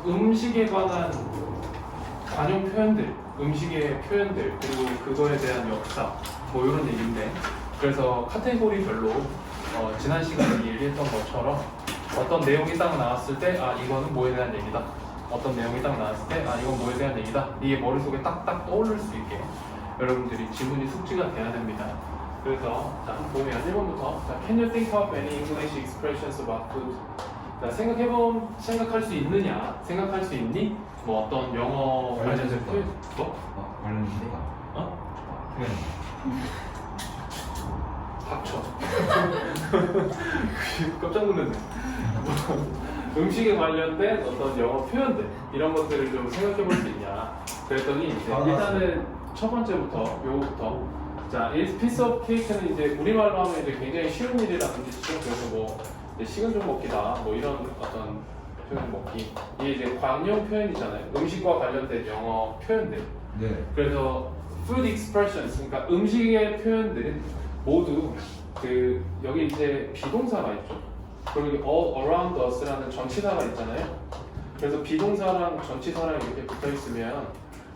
음식에 관한 관용 표현들, 음식의 표현들, 그리고 그거에 대한 역사, 뭐 이런 얘기인데, 그래서 카테고리별로 지난 시간에 얘기했던 것처럼 어떤 내용이 딱 나왔을 때 아 이거는 뭐에 대한 얘기다, 어떤 내용이 딱 나왔을 때 아 이건 뭐에 대한 얘기다, 이게 머릿속에 딱딱 떠오를 수 있게 여러분들이 지문이 숙지가 돼야 됩니다. 그래서 자 보면 1번부터 자, Can you think of any English expressions about food? 자, 생각할 수 있느냐, 생각할 수 있니? 뭐 어떤 영어 관련된 표현, 뭐? 관련된 어? 닥쳐. 깜짝 놀랐네. 음식에 관련된 어떤 영어 표현들 이런 것들을 좀 생각해 볼 수 있냐 그랬더니 이제 일단은 첫 번째부터 요거부터 자, 이 piece of cake는 이제 우리말로 하면 이제 굉장히 쉬운 일이라는 뜻이죠. 그래서 뭐 이제 식은 죽 먹기다 뭐 이런 어떤 표현 먹기 이게 이제 관용 표현이잖아요. 음식과 관련된 영어 표현들. 네. 그래서 food expressions 그러니까 음식의 표현들은 모두 그 여기 이제 비동사가 있죠. 그리고 all around us라는 전치사가 있잖아요. 그래서 비동사랑 전치사랑 이렇게 붙어 있으면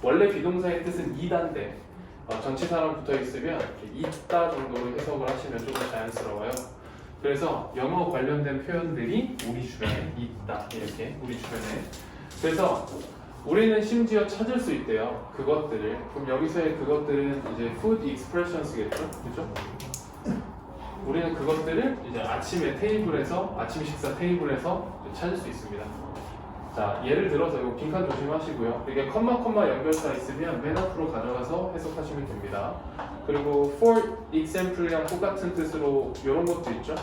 원래 비동사의 뜻은 이다인데 전치사랑 붙어 있으면 이렇게 있다 정도로 해석을 하시면 좀 더 자연스러워요. 그래서 영어 관련된 표현들이 우리 주변에 있다 이렇게 우리 주변에. 그래서 우리는 심지어 찾을 수 있대요. 그것들을. 그럼 여기서의 그것들은 이제 food expressions겠죠, 그렇죠? 우리는 그것들을 이제 아침에 테이블에서 아침 식사 테이블에서 찾을 수 있습니다. 자, 예를 들어서 이거 빈칸 조심하시고요. 이게 컴마 연결사 있으면 맨 앞으로 가져가서 해석하시면 됩니다. 그리고 for example이랑 똑같은 뜻으로 이런 것도 있죠.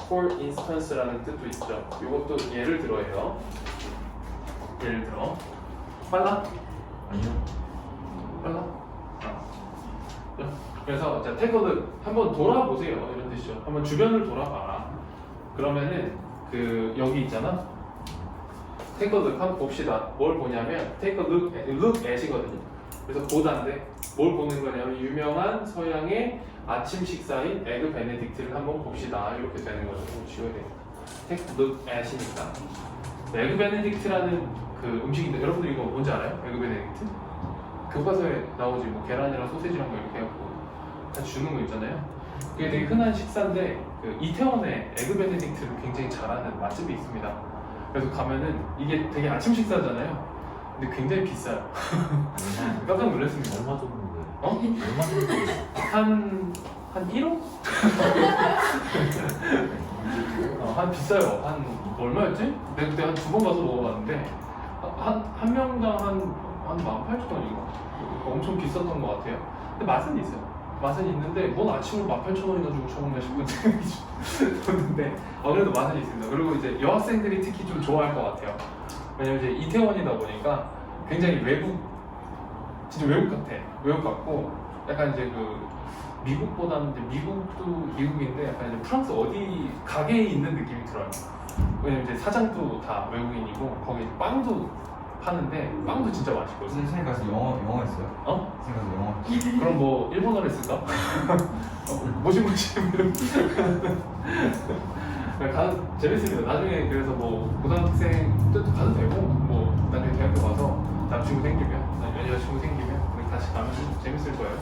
for instance라는 뜻도 있죠. 이것도 예를 들어예요. 예를 들어 빨라? 아니요. 빨라? 그래서 자, take a look 한번 돌아보세요 이런 뜻이죠. 한번 주변을 돌아봐라. 그러면은 그 여기 있잖아. take a look 한번 봅시다. 뭘 보냐면 take a look at이거든요. 그래서 보다인데 뭘 보는 거냐면 유명한 서양의 아침 식사인 에그 베네딕트를 한번 봅시다. 이렇게 되는 거죠. 좀 지워야 돼요. take a look at이니까. 에그 베네딕트라는 그 음식인데 여러분들 이거 뭔지 알아요? 에그 베네딕트? 교과서에 나오지 뭐 계란이랑 소세지랑 뭐 이렇게 해갖고 같이 주는 거 있잖아요. 그게 되게 흔한 식사인데 그 이태원에 에그 베네딕트를 굉장히 잘하는 맛집이 있습니다. 그래서 가면은 이게 되게 아침 식사잖아요. 근데 굉장히 비싸요. 깜짝 놀랐습니다. 얼마 정도? 어? 얼마 정도? 한 1호? 한 비싸요. 한 얼마였지? 내가 그때 한 2번 가서 먹어봤는데 한 명당 한 18,000원인가? 엄청 비쌌던 것 같아요. 근데 맛은 있어요. 맛은 있는데 뭔 아침으로 18,000원이나 주고 처먹나 싶은 생각이 들었는데 그래도 맛은 있습니다. 그리고 이제 여학생들이 특히 좀 좋아할 것 같아요. 왜냐면 이제 이태원이다 보니까 굉장히 진짜 외국 같아. 외국 같고 약간 이제 그 미국보다는 이제 미국도 미국인데 약간 이제 프랑스 어디 가게에 있는 느낌이 들어요. 왜냐면 이제 사장도 다 외국인이고 거기 빵도 파는데 빵도 진짜 맛있거든요. 선생님 가서 영어 했어요? 어? 선생님 가서 영어. 그럼 뭐 일본어를 쓸까? 뭐지 재밌습니다. 나중에 그래서 뭐 고등학생 때도 가도 되고 뭐 나중에 대학교 가서 남친구 생기면 여자친구 생기면 우리 같이 가면 재밌을 거예요.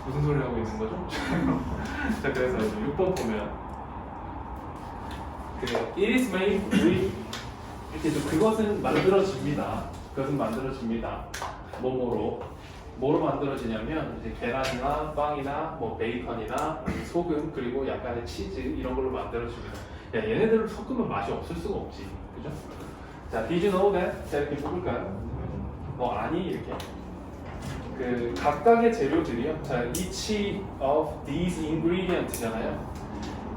무슨 소리 하고 있는 거죠? 자 그래서 이제 6번 보면 그 it is made with 이렇게 좀 그것은 만들어집니다. 그것은 만들어집니다. 뭐로 만들어지냐면 이제 계란이나 빵이나 뭐 베이컨이나 소금 그리고 약간의 치즈 이런 걸로 만들어집니다. 야 얘네들을 섞으면 맛이 없을 수가 없지, 그죠? 자, did you know that? 자 이렇게 뽑을까요? 아니 이렇게 그 각각의 재료들이요. 자, each of these ingredients잖아요.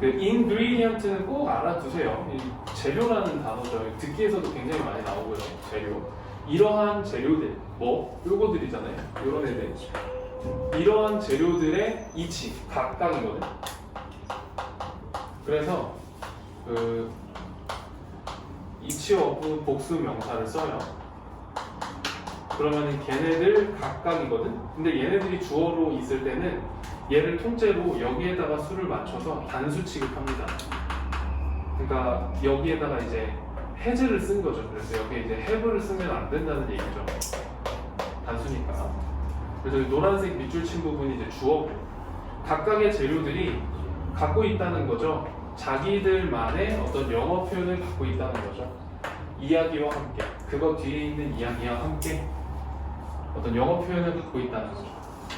그 ingredient는 꼭 알아두세요. 이 재료라는 단어죠. 듣기에서도 굉장히 많이 나오고요. 재료. 이러한 재료들, 요거들이잖아요. 요런 애들. 이러한 재료들의 이치, 각각이거든. 그래서 그 each of 복수 명사를 써요. 그러면은 걔네들 각각이거든. 근데 얘네들이 주어로 있을 때는 얘를 통째로 여기에다가 수를 맞춰서 단수 취급합니다. 그러니까 여기에다가 이제 has를 쓴 거죠. 그래서 여기 이제 have를 쓰면 안 된다는 얘기죠. 단수니까. 그래서 이 노란색 밑줄 친 부분이 이제 주어고 각각의 재료들이 갖고 있다는 거죠. 자기들만의 어떤 영어 표현을 갖고 있다는 거죠. 이야기와 함께 그거 뒤에 있는 이야기와 함께 어떤 영어 표현을 갖고 있다는 거죠.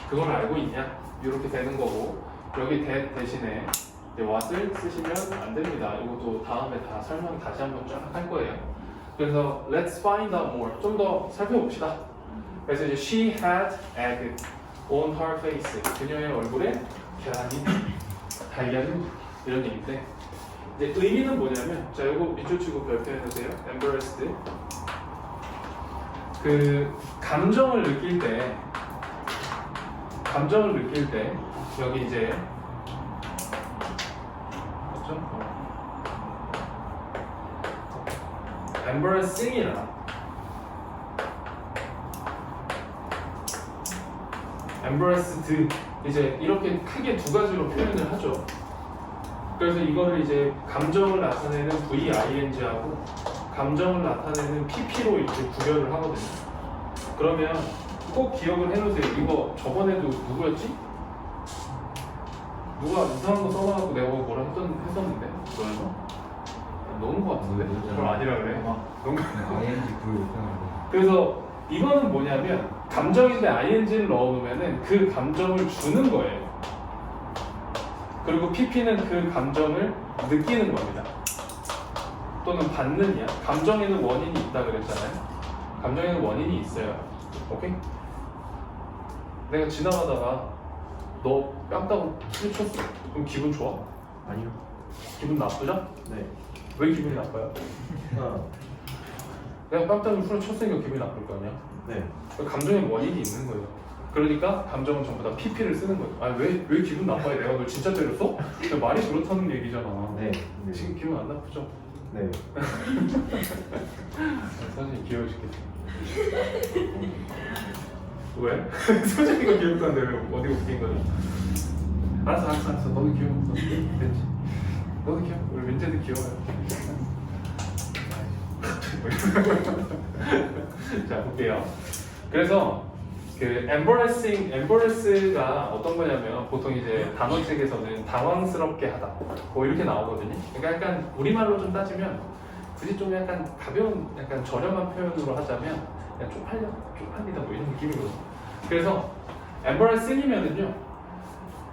그걸 알고 있냐? 이렇게 되는 거고 여기 대신에 이제 what을 쓰시면 안 됩니다. 이것도 다음에 다 설명 다시 한번 쫙 할 거예요. 그래서 let's find out more. 좀 더 살펴봅시다. 그래서 이제 she had egg on her face. 그녀의 얼굴에 계란이 달걀이 이런 얘기인데 이제 의미는 뭐냐면 자 이거 밑줄 치고 별표해 놓으세요. embarrassed. 그 감정을 느낄 때 여기 이제 맞죠? embarrassing이라 embarrassed 이제 이렇게 크게 두 가지로 표현을 하죠. 그래서 이거를 이제 감정을 나타내는 VING하고 감정을 나타내는 PP로 이렇게 구별을 하거든요. 그러면 꼭 기억을 해놓으세요. 이거 저번에도 누구였지? 누가 이상한 거 써놔갖고 내가 뭐라 했었는데 그거에서 너무 것 같은데 그걸 아니라 그래. 너무 ING 그 표현으로. 그래서 이거는 뭐냐면 감정인데 ing를 넣어놓으면은 그 감정을 주는 거예요. 그리고 PP는 그 감정을 느끼는 겁니다. 또는 받느냐. 감정에는 원인이 있다 그랬잖아요. 감정에는 원인이 있어요. 오케이? 내가 지나가다가 너 뺨따고 쳤어. 그럼 기분 좋아? 아니요. 기분 나쁘죠? 네. 왜 기분이 나빠요? 내가 뺨따구 쳤으니까 기분이 나쁠 거 아니야? 네. 감정의 원인이 있는 거예요. 그러니까 감정은 전부 다 PP를 쓰는 거예요. 아, 왜 기분 나빠요? 내가 널 진짜 때렸어? 말이 그렇다는 얘기잖아. 네. 지금 기분 안 나쁘죠? 네. 선생님 귀여워 죽겠어. 왜? 선생님가 귀엽다는데 왜 어디가 웃긴 거죠? 알았어. 너도 귀여워. 됐지. 너도 귀여워. 우리 민재도 귀여워요. 자, 볼게요. 그래서 그 embarrass가 어떤 거냐면 보통 이제 단어책에서는 당황스럽게 하다 뭐 이렇게 나오거든요. 그러니까 약간 우리말로 좀 따지면 굳이 좀 약간 가벼운 약간 저렴한 표현으로 하자면 그냥 쪽팔리다 뭐 이런 느낌이거든요. 그래서 embarrassing이면은요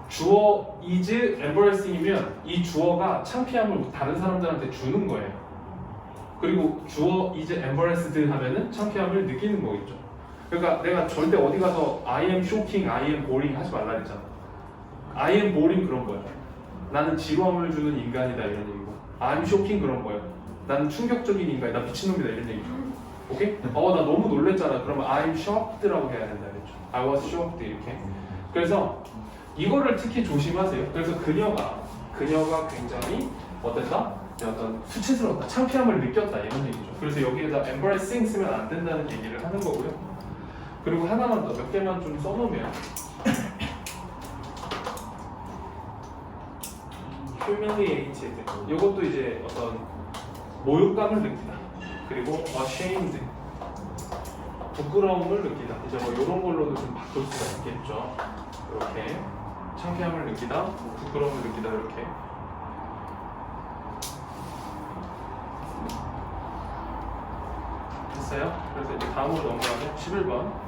주어 is embarrassing이면 이 주어가 창피함을 다른 사람들한테 주는 거예요. 그리고 주어 is embarrassed 하면은 창피함을 느끼는 거겠죠. 그러니까 내가 절대 어디 가서 I am shocking, I am boring 하지 말라 그랬잖아. I am boring 그런 거야. 나는 지루함을 주는 인간이다 이런 얘기고 I'm shocking 그런 거야. 나는 충격적인 인간이다. 나 미친놈이다 이런 얘기죠. 오케이? 나 너무 놀랬잖아. 그러면 I'm shocked라고 해야 된다 그랬죠. I was shocked 이렇게. 그래서 이거를 특히 조심하세요. 그래서 그녀가 굉장히 어땠다? 어떤 수치스럽다, 창피함을 느꼈다 이런 얘기죠. 그래서 여기에다 embarrassing 쓰면 안 된다는 얘기를 하는 거고요. 그리고 하나만 더 몇 개만 좀 써놓으면 humiliated 이것도 이제 어떤 모욕감을 느끼다. 그리고 ashamed 부끄러움을 느끼다. 이제 뭐 이런 걸로도 좀 바꿀 수가 있겠죠. 이렇게 창피함을 느끼다, 부끄러움을 느끼다 이렇게. 됐어요? 그래서 이제 다음으로 넘어가면 11번.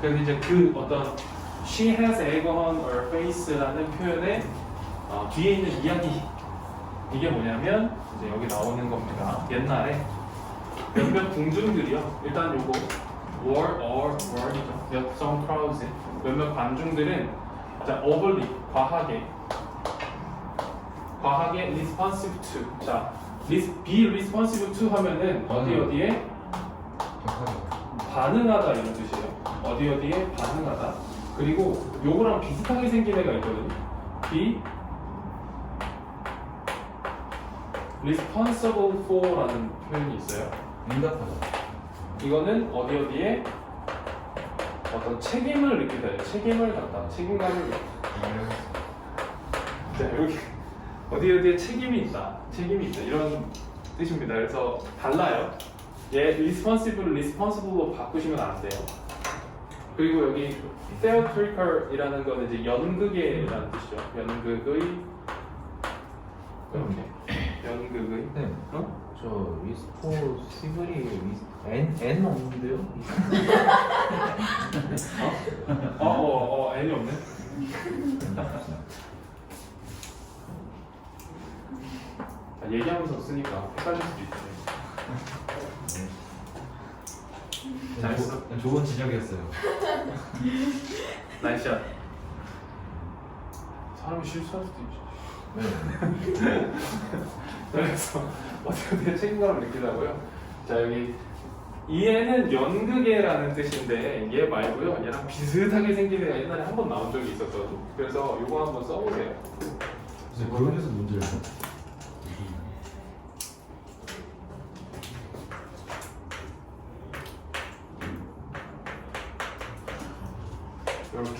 그래서 이제 그 어떤 she has egg on her face라는 표현의 뒤에 있는 이야기 이게 뭐냐면 이제 여기 나오는 겁니다. 옛날에 몇몇 궁중들이요. 일단 요거 war이죠. some crowds 몇몇 관중들은 자 overly 과하게 responsive to 자 be responsive to 하면은 어디에 반응하다 이런 뜻이에요. 어디에 반응하다. 그리고 요거랑 비슷하게 생긴 애가 있거든요. be responsible for라는 표현이 있어요. 응답하다. 이거는 어디에 어떤 책임을 느끼다. 책임을 갖다. 책임감을 갖다. 자, 여기 어디에 책임이 있다 이런 뜻입니다. 그래서 달라요. 얘 responsible로 바꾸시면 안 돼요. 그리고 여기 theatrical이라는 거는 이제 연극의라는 뜻이죠. 연극의 이렇게 연극의 네. 어? 저 리스포시블이 N 없는데요? N이 없네. 얘기하면서 쓰니까 헷갈릴 수도 있네. 잘했어. 좋은 지적이었어요. 나이스샷. 사람이 실수할 수도 있지. 네. 그래서 어떻게 책임감을 느끼자고요. 자 여기 이 애는 연극애라는 뜻인데 얘 말고요. 얘랑 비슷하게 생긴 애가 옛날에 한 번 나온 적이 있었거든. 그래서 이거 한번 써보세요. 그래서 그런 데서 문제를 봐. 이렇게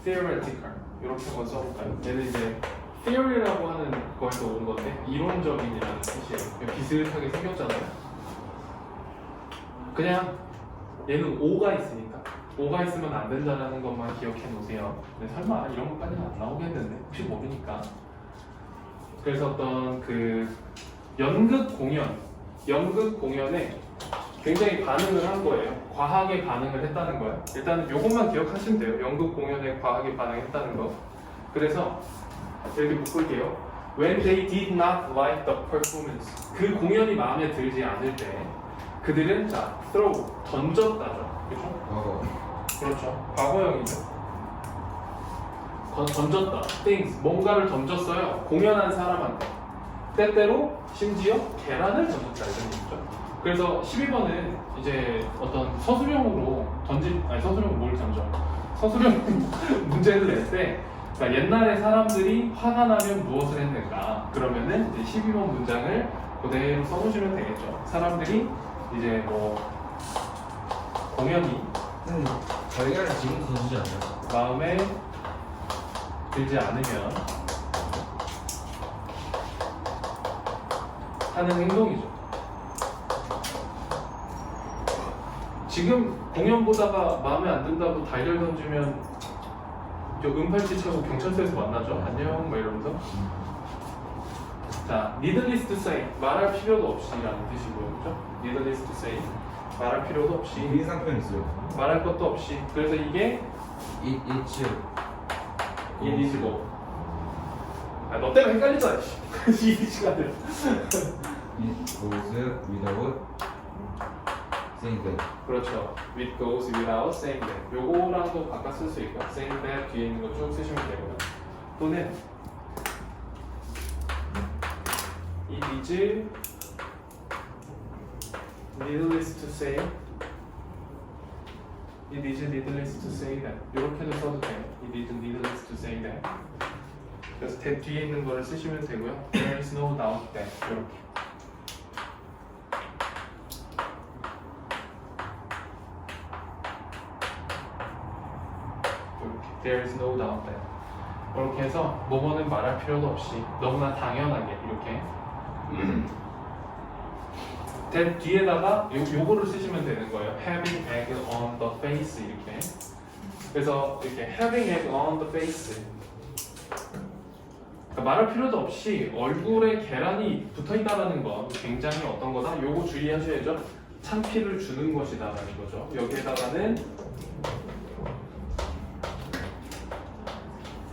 theoretical 이렇게 한번 써볼까요? 얘는 이제 theory라고 하는 거에서 온 건데 이론적인이라는 뜻이에요. 그냥 비슷하게 생겼잖아요. 그냥 얘는 O가 있으니까 O가 있으면 안 된다는 것만 기억해 놓으세요. 근데 설마 이런 것까지는 안 나오겠는데 혹시 모르니까. 그래서 어떤 그 연극 공연에 굉장히 반응을 한 거예요. 과하게 반응을 했다는 거예요. 일단은 요것만 기억하시면 돼요. 연극 공연에 과하게 반응했다는 거. 그래서 이렇게 묶을게요. When they did not like the performance. 그 공연이 마음에 들지 않을 때 그들은 자, throw, 던졌다죠. 그렇죠? 그렇죠. 과거형이죠. 던졌다. things, 뭔가를 던졌어요. 공연한 사람한테. 때때로 심지어 계란을 던졌다 이런 얘기죠. 그래서 12번은 이제 어떤 서술형으로 서술형 뭘 던져? 서술형 문제를 낼 때 그러니까 옛날에 사람들이 화가 나면 무엇을 했는가? 그러면은 이제 12번 문장을 그대로 써놓으시면 되겠죠. 사람들이 이제 뭐 공연이 저희가 지금 던지지 않나요? 마음에 들지 않으면 하는 행동이죠. 지금 공연 보다가 마음에 안 든다고 달걀 던지면 저 은팔찌 차고 경찰서에서 만나죠. 안녕 막 이러면서. 자, needless to say 말할 필요도 없이라는 뜻이고요, 그렇죠? needless to say 말할 필요도 없이 인상편 있어요. 말할 것도 없이. 그래서 이게 It's 인이지고. 너 때문에 헷갈리잖아. 이 시간을. It goes without saying that. 그렇죠. It goes without saying that. 요거랑도 바꿔 쓸 수 있고, saying that 뒤에 있는 거 쭉 쓰시면 되고요. 또는 it is needless to say. It is needless to say that. 이렇게도 써도 돼요. It is needless to say that. 그래서 that 뒤에 있는 거를 쓰시면 되고요. There is no doubt that. 이렇게. There is no doubt that. 이렇게 해서 뭐뭐는 말할 필요도 없이 너무나 당연하게 이렇게 that 뒤에다가 요거를 쓰시면 되는 거예요. Having egg on the face 이렇게. 그래서 이렇게 having egg on the face. 그러니까 말할 필요도 없이 얼굴에 계란이 붙어 있다라는 건 굉장히 어떤 거다? 요거 주의하셔야죠. 창피를 주는 것이다라는 거죠. 여기에다가는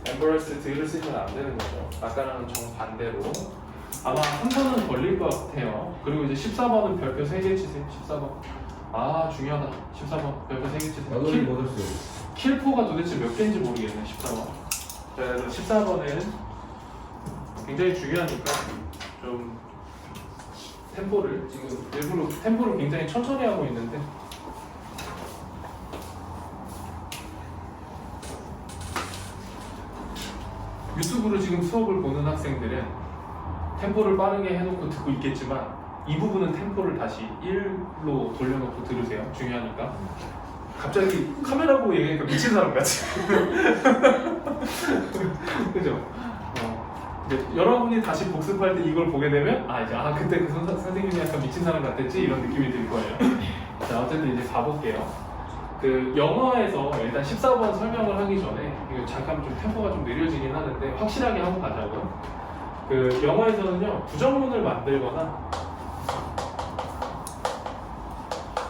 embarrassed를 쓰시면 안 되는 거죠. 아까랑 정반대로. 아마 한 번은 걸릴 것 같아요. 그리고 이제 14번은 별표 3개 치세요. 14번. 아, 중요하다. 14번 별표 3개 치세요. 나도 못 했어요. 킬포가 도대체 몇 개인지 모르겠네. 14번. 자, 그래서 14번은 굉장히 중요하니까 좀 템포를 지금 일부러 템포를 굉장히 천천히 하고 있는데 유튜브로 지금 수업을 보는 학생들은 템포를 빠르게 해놓고 듣고 있겠지만 이 부분은 템포를 다시 1로 돌려놓고 들으세요. 중요하니까. 갑자기 카메라 보고 얘기하니까 미친 사람 같이. 그죠? 이제 여러분이 다시 복습할 때 이걸 보게 되면 그때 그 선생님이 약간 미친 사람 같았지 이런 느낌이 들 거예요. 자 어쨌든 이제 가볼게요. 그 영어에서 일단 14번 설명을 하기 전에 이거 잠깐 좀 템포가 좀 느려지긴 하는데 확실하게 하고 가자고요. 그 영어에서는요 부정문을 만들거나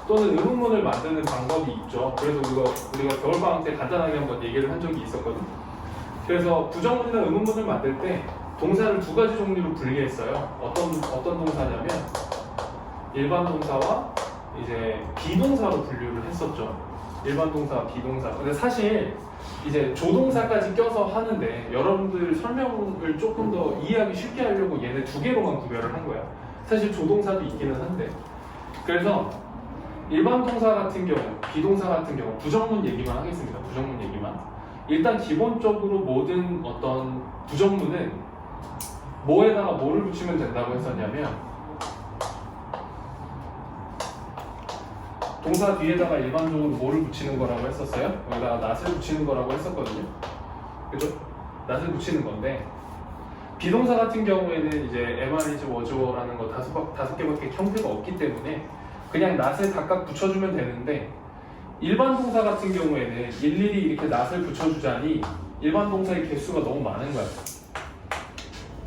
또는 의문문을 만드는 방법이 있죠. 그래서 우리가 겨울방학 때 간단하게 한번 얘기를 한 적이 있었거든. 그래서 부정문이나 의문문을 만들 때 동사를 두 가지 종류로 분리했어요. 어떤 동사냐면 일반 동사와 이제 비동사로 분류를 했었죠. 일반 동사와 비동사. 근데 사실 이제 조동사까지 껴서 하는데 여러분들 설명을 조금 더 이해하기 쉽게 하려고 얘네 두 개로만 구별을 한 거야. 사실 조동사도 있기는 한데. 그래서 일반 동사 같은 경우, 비동사 같은 경우 부정문 얘기만 하겠습니다. 부정문 얘기만. 일단 기본적으로 모든 어떤 부정문은 뭐에다가 뭐를 붙이면 된다고 했었냐면 동사 뒤에다가 일반적으로 뭐를 붙이는 거라고 했었어요? 여기다가 not을 붙이는 거라고 했었거든요. 그죠? not을 붙이는 건데 비동사 같은 경우에는 이제 MR이지 was라는 거 다섯 개밖에 형태가 없기 때문에 그냥 not을 각각 붙여주면 되는데 일반 동사 같은 경우에는 일일이 이렇게 not을 붙여주자니 일반 동사의 개수가 너무 많은 거야.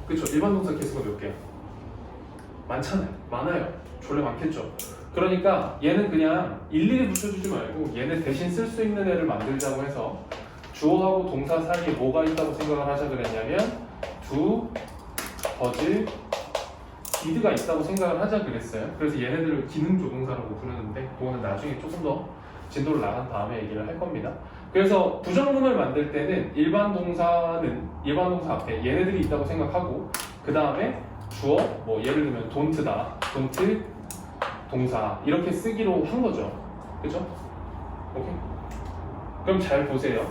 그쵸? 일반 동사 개수가 몇 개야? 많잖아요. 많아요. 졸래 많겠죠. 그러니까 얘는 그냥 일일이 붙여주지 말고 얘네 대신 쓸 수 있는 애를 만들자고 해서 주어하고 동사 사이에 뭐가 있다고 생각을 하자 그랬냐면 do, does, did가 있다고 생각을 하자 그랬어요. 그래서 얘네들을 기능 조동사라고 부르는데 그거는 나중에 조금 더 진도를 나간 다음에 얘기를 할 겁니다. 그래서 부정문을 만들 때는 일반 동사 앞에 얘네들이 있다고 생각하고 그 다음에 주어, 뭐 예를 들면 don't다, don't 동사 이렇게 쓰기로 한 거죠. 그죠? 오케이? 그럼 잘 보세요.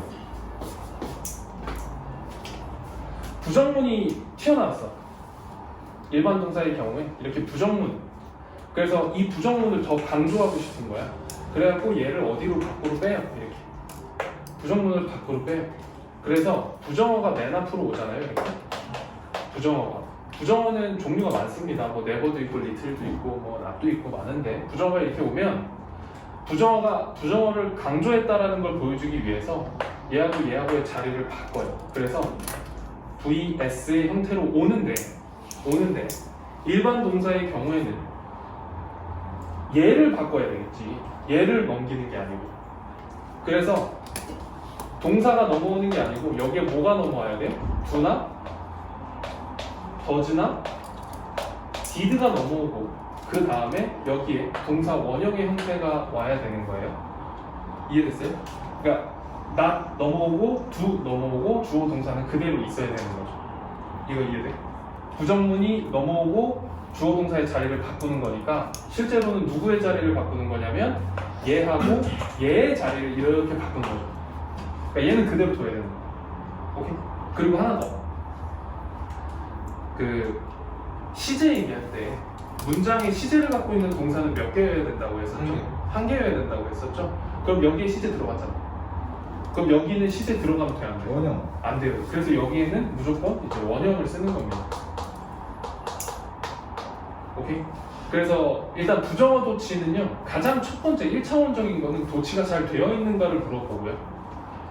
부정문이 튀어나왔어. 일반 동사의 경우에 이렇게 부정문. 그래서 이 부정문을 더 강조하고 싶은 거야. 그래갖고 얘를 어디로 밖으로 빼요. 이렇게. 부정문을 밖으로 빼요. 그래서 부정어가 맨 앞으로 오잖아요. 이렇게. 부정어가. 부정어는 종류가 많습니다. 뭐 never도 있고 little도 있고 뭐 not도 있고 많은데 부정어가 이렇게 오면 부정어를 강조했다라는 걸 보여주기 위해서 얘하고의 자리를 바꿔요. 그래서 vs의 형태로 오는데 일반 동사의 경우에는 얘를 바꿔야 되겠지. 얘를 넘기는 게 아니고. 그래서 동사가 넘어오는 게 아니고 여기에 뭐가 넘어와야 돼? do나 does나 did가 넘어오고 그 다음에 여기에 동사 원형의 형태가 와야 되는 거예요. 이해됐어요? 그러니까 not 넘어오고 do 넘어오고 주어 동사는 그대로 있어야 되는 거죠. 이거 이해돼? 부정문이 넘어오고 주어 동사의 자리를 바꾸는 거니까 실제로는 누구의 자리를 바꾸는 거냐면 얘하고 얘의 자리를 이렇게 바꾸는 거죠. 그러니까 얘는 그대로 둬야 되는 거예요. 오케이? 그리고 하나 더. 그 시제 얘기할 때 문장에 시제를 갖고 있는 동사는 몇 개여야 된다고 했었죠? 한 개여야 된다고 했었죠? 그럼 여기에 시제 들어갔잖아. 그럼 여기는 시제 들어가면 돼? 안 돼? 원형. 안 돼요. 그래서 여기에는 무조건 이제 원형을 쓰는 겁니다. 오케이? 그래서 일단 부정어 도치는요 가장 첫 번째 1차원적인 거는 도치가 잘 되어 있는가를 물어보고요.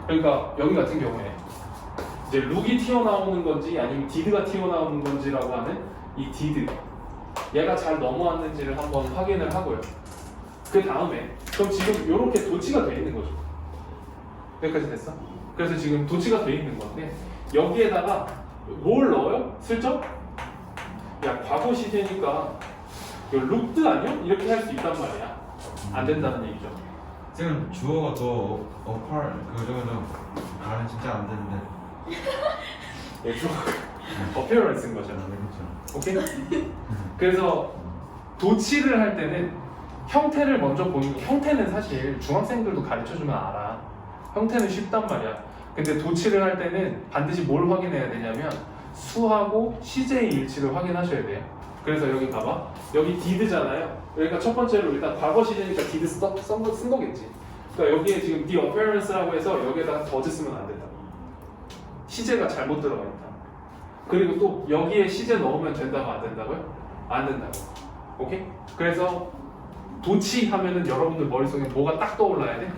그러니까 여기 같은 경우에 이제 룩이 튀어나오는 건지 아니면 did가 튀어나오는 건지라고 하는 이 did 얘가 잘 넘어왔는지를 한번 확인을 하고요. 그 다음에 그럼 지금 이렇게 도치가 돼 있는 거죠. 여기까지 됐어? 그래서 지금 도치가 돼 있는 건데 여기에다가 뭘 넣어요? 슬쩍? 야 과거 시제니까 룩드 아니야? 이렇게 할 수 있단 말이야. 안 된다는 얘기죠. 지금 주어가 더 어팔 그거는 말은 진짜 안 되는데. 예, appearance인 거잖아. 그렇죠. 오케이? 그래서 도치를 할 때는 형태를 먼저 보는 거. 형태는 사실 중학생들도 가르쳐주면 알아. 형태는 쉽단 말이야. 근데 도치를 할 때는 반드시 뭘 확인해야 되냐면 수하고 시제의 일치를 확인하셔야 돼요. 그래서 여기 봐봐. 여기 did잖아요. 그러니까 첫 번째로 일단 과거 시제니까 did 쓴 거겠지. 그러니까 여기에 지금 the appearance라고 해서 여기에다가 does 쓰면 안 된다. 시제가 잘못 들어가 있다. 그리고 또 여기에 시제 넣으면 된다고 안 된다고요? 안 된다고. 오케이? 그래서 도치 하면은 여러분들 머릿속에 뭐가 딱 떠올라야 돼?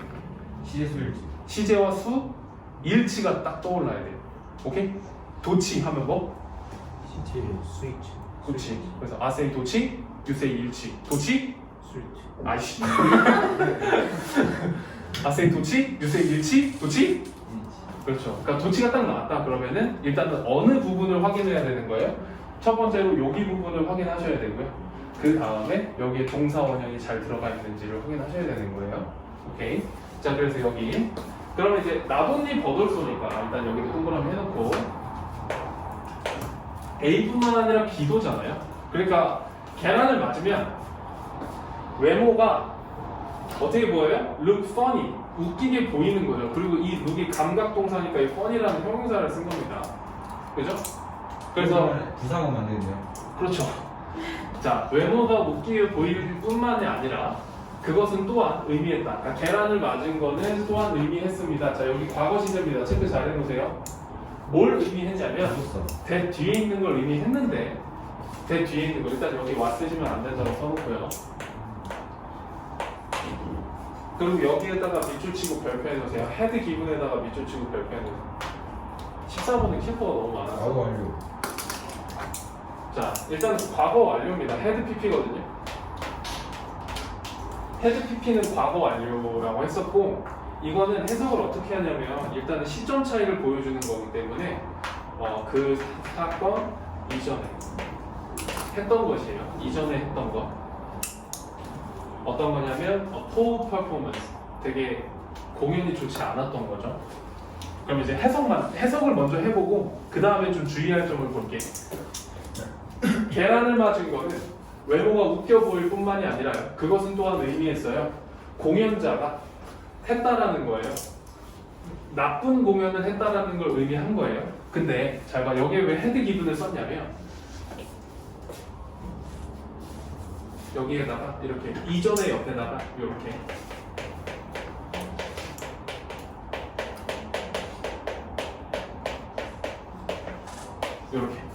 시제수일지. 시제와 수, 일치가 딱 떠올라야 돼. 오케이? 도치 하면 뭐? 시제 스위치. 도치. 그래서 아세이 도치, 유세이 일치. 도치? 스위치. 아이씨. 아세이 도치, 유세이 일치, 도치? 그렇죠. 그러니까 도치가 딱 나왔다 그러면은 일단은 어느 부분을 확인해야 되는 거예요? 첫 번째로 여기 부분을 확인하셔야 되고요. 그 다음에 여기에 동사 원형이 잘 들어가 있는지를 확인하셔야 되는 거예요. 오케이. 자, 그래서 여기 그러면 이제 나뭇잎 버돌소니까 일단 여기도 동그라미 해놓고 A뿐만 아니라 B도잖아요. 그러니까 계란을 맞으면 외모가 어떻게 보여요? look funny. 웃기게 보이는 거죠. 그리고 이 look이 감각동사니까 이 funny라는 형용사를 쓴 겁니다. 그죠? 그래서 부사가 만드는데요. 그렇죠. 자, 외모가 웃기게 보일 뿐만이 아니라 그것은 또한 의미했다. 그러니까 계란을 맞은 거는 또한 의미했습니다. 자, 여기 과거 시제입니다. 체크 잘 해놓으세요. 뭘 의미했냐면 맞았어. 대 뒤에 있는 걸 의미했는데 대 뒤에 있는 거 일단 여기 와 쓰시면 안 된다고 써놓고요. 그리고 여기에다가 밑줄 치고 별표해 놓으세요. 헤드 기분에다가 밑줄 치고 별표해 놓으세요. 14번은 키퍼가 너무 많아서. 과거 완료. 자, 일단 과거 완료입니다. 헤드 PP거든요. 헤드 PP는 과거 완료라고 했었고 이거는 해석을 어떻게 하냐면 일단은 시점 차이를 보여주는 거기 때문에 그 사건 이전에 했던 것이에요. 이전에 했던 거. 어떤 거냐면 poor performance, 되게 공연이 좋지 않았던 거죠. 그럼 이제 해석을 먼저 해보고 그 다음에 좀 주의할 점을 볼게. 계란을 맞은 거는 외모가 웃겨 보일 뿐만이 아니라 그것은 또한 의미했어요. 공연자가 했다라는 거예요. 나쁜 공연을 했다라는 걸 의미한 거예요. 근데 잘 봐, 여기에 왜 헤드 기분을 썼냐면 여기에다가 이렇게 이전의 옆에다가 이렇게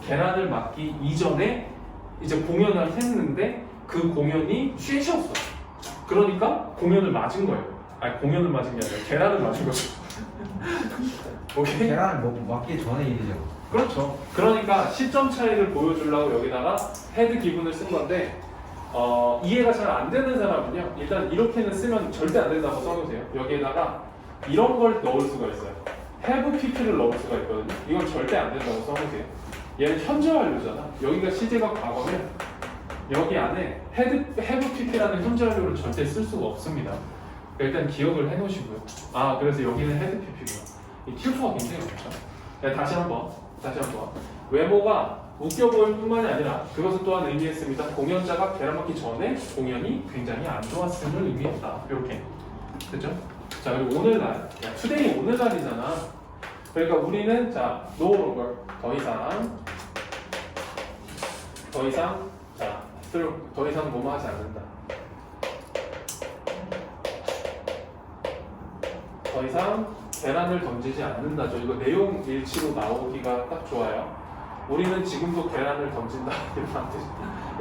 계란을 맞기 이전에 이제 공연을 했는데 그 공연이 쉐시였어. 그러니까 공연을 맞은 거예요. 아니 공연을 맞은 게 아니라 계란을 맞은 거죠. 오케이? 계란을 맞기 전에 일이죠. 그렇죠. 그러니까 시점 차이를 보여주려고 여기다가 헤드 기분을 쓴 건데 이해가 잘 안 되는 사람은요 일단 이렇게는 쓰면 절대 안 된다고 써놓으세요. 여기에다가 이런 걸 넣을 수가 있어요. have pp를 넣을 수가 있거든요. 이건 절대 안 된다고 써놓으세요. 얘는 현재 완료잖아. 여기가 시제가 과거면 여기 안에 have pp라는 현재 완료를 절대 쓸 수가 없습니다. 일단 기억을 해 놓으시고요. 아, 그래서 여기는 have pp구나. 이 킬프가 굉장히 많죠. 네, 다시 한번 외모가 웃겨 보일 뿐만이 아니라 그것은 또한 의미했습니다. 공연자가 계란 맞기 전에 공연이 굉장히 안 좋았음을 의미했다. 이렇게 그죠? 자, 그리고 오늘날, 투데이 오늘날이잖아. 그러니까 우리는 자 no longer 더 이상 뭐뭐 하지 않는다. 더 이상 계란을 던지지 않는다죠. 이거 내용 일치로 나오기가 딱 좋아요. 우리는 지금도 계란을 던진다. 이런 뜻이.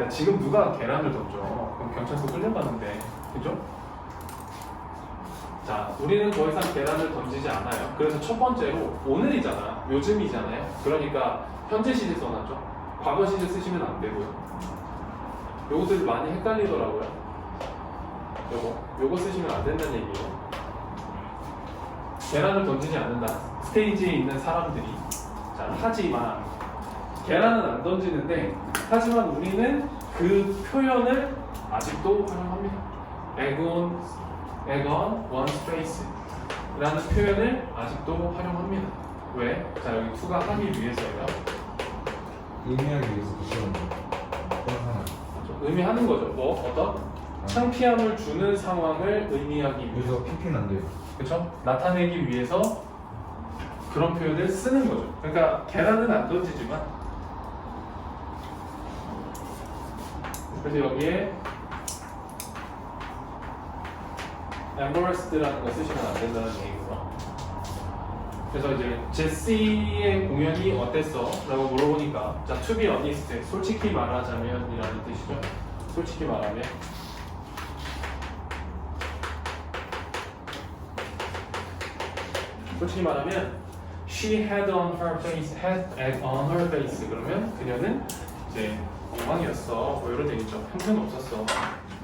야, 지금 누가 계란을 던져? 그럼 경찰서 끌려가는데, 그죠? 자, 우리는 더 이상 계란을 던지지 않아요. 그래서 첫 번째로 오늘이잖아, 요즘이잖아요. 그러니까 현재 시제 써놨죠. 과거 시제 쓰시면 안 되고요. 요것들 많이 헷갈리더라고요. 요거 쓰시면 안 된다는 얘기예요. 계란을 던지지 않는다. 스테이지에 있는 사람들이. 자, 하지만 계란은 안 던지는데 하지만 우리는 그 표현을 아직도 활용합니다. egg on one's face 라는 표현을 아직도 활용합니다. 왜? 자, 여기 to가 하기 위해서예요. 의미하기 위해서 그런 의미하는 거죠. 뭐? 어떤? 창피함을 주는 상황을 의미하기 위해서. 여기서 PP는 안 돼요. 그렇죠? 나타내기 위해서 그런 표현을 쓰는 거죠. 그러니까 계란은 안 던지지만 그래서 여기에 embarrassed라는 거 쓰시면 안 된다는 얘기고요. 그래서 이제 제시의 공연이 어땠어? 라고 물어보니까 자, to be honest, 솔직히 말하자면 이라는 뜻이죠. 솔직히 말하면 she had on her face, had egg on her face. 그러면 그녀는 이제 엉망이었어. 뭐 이런 얘기죠. 형편없었어.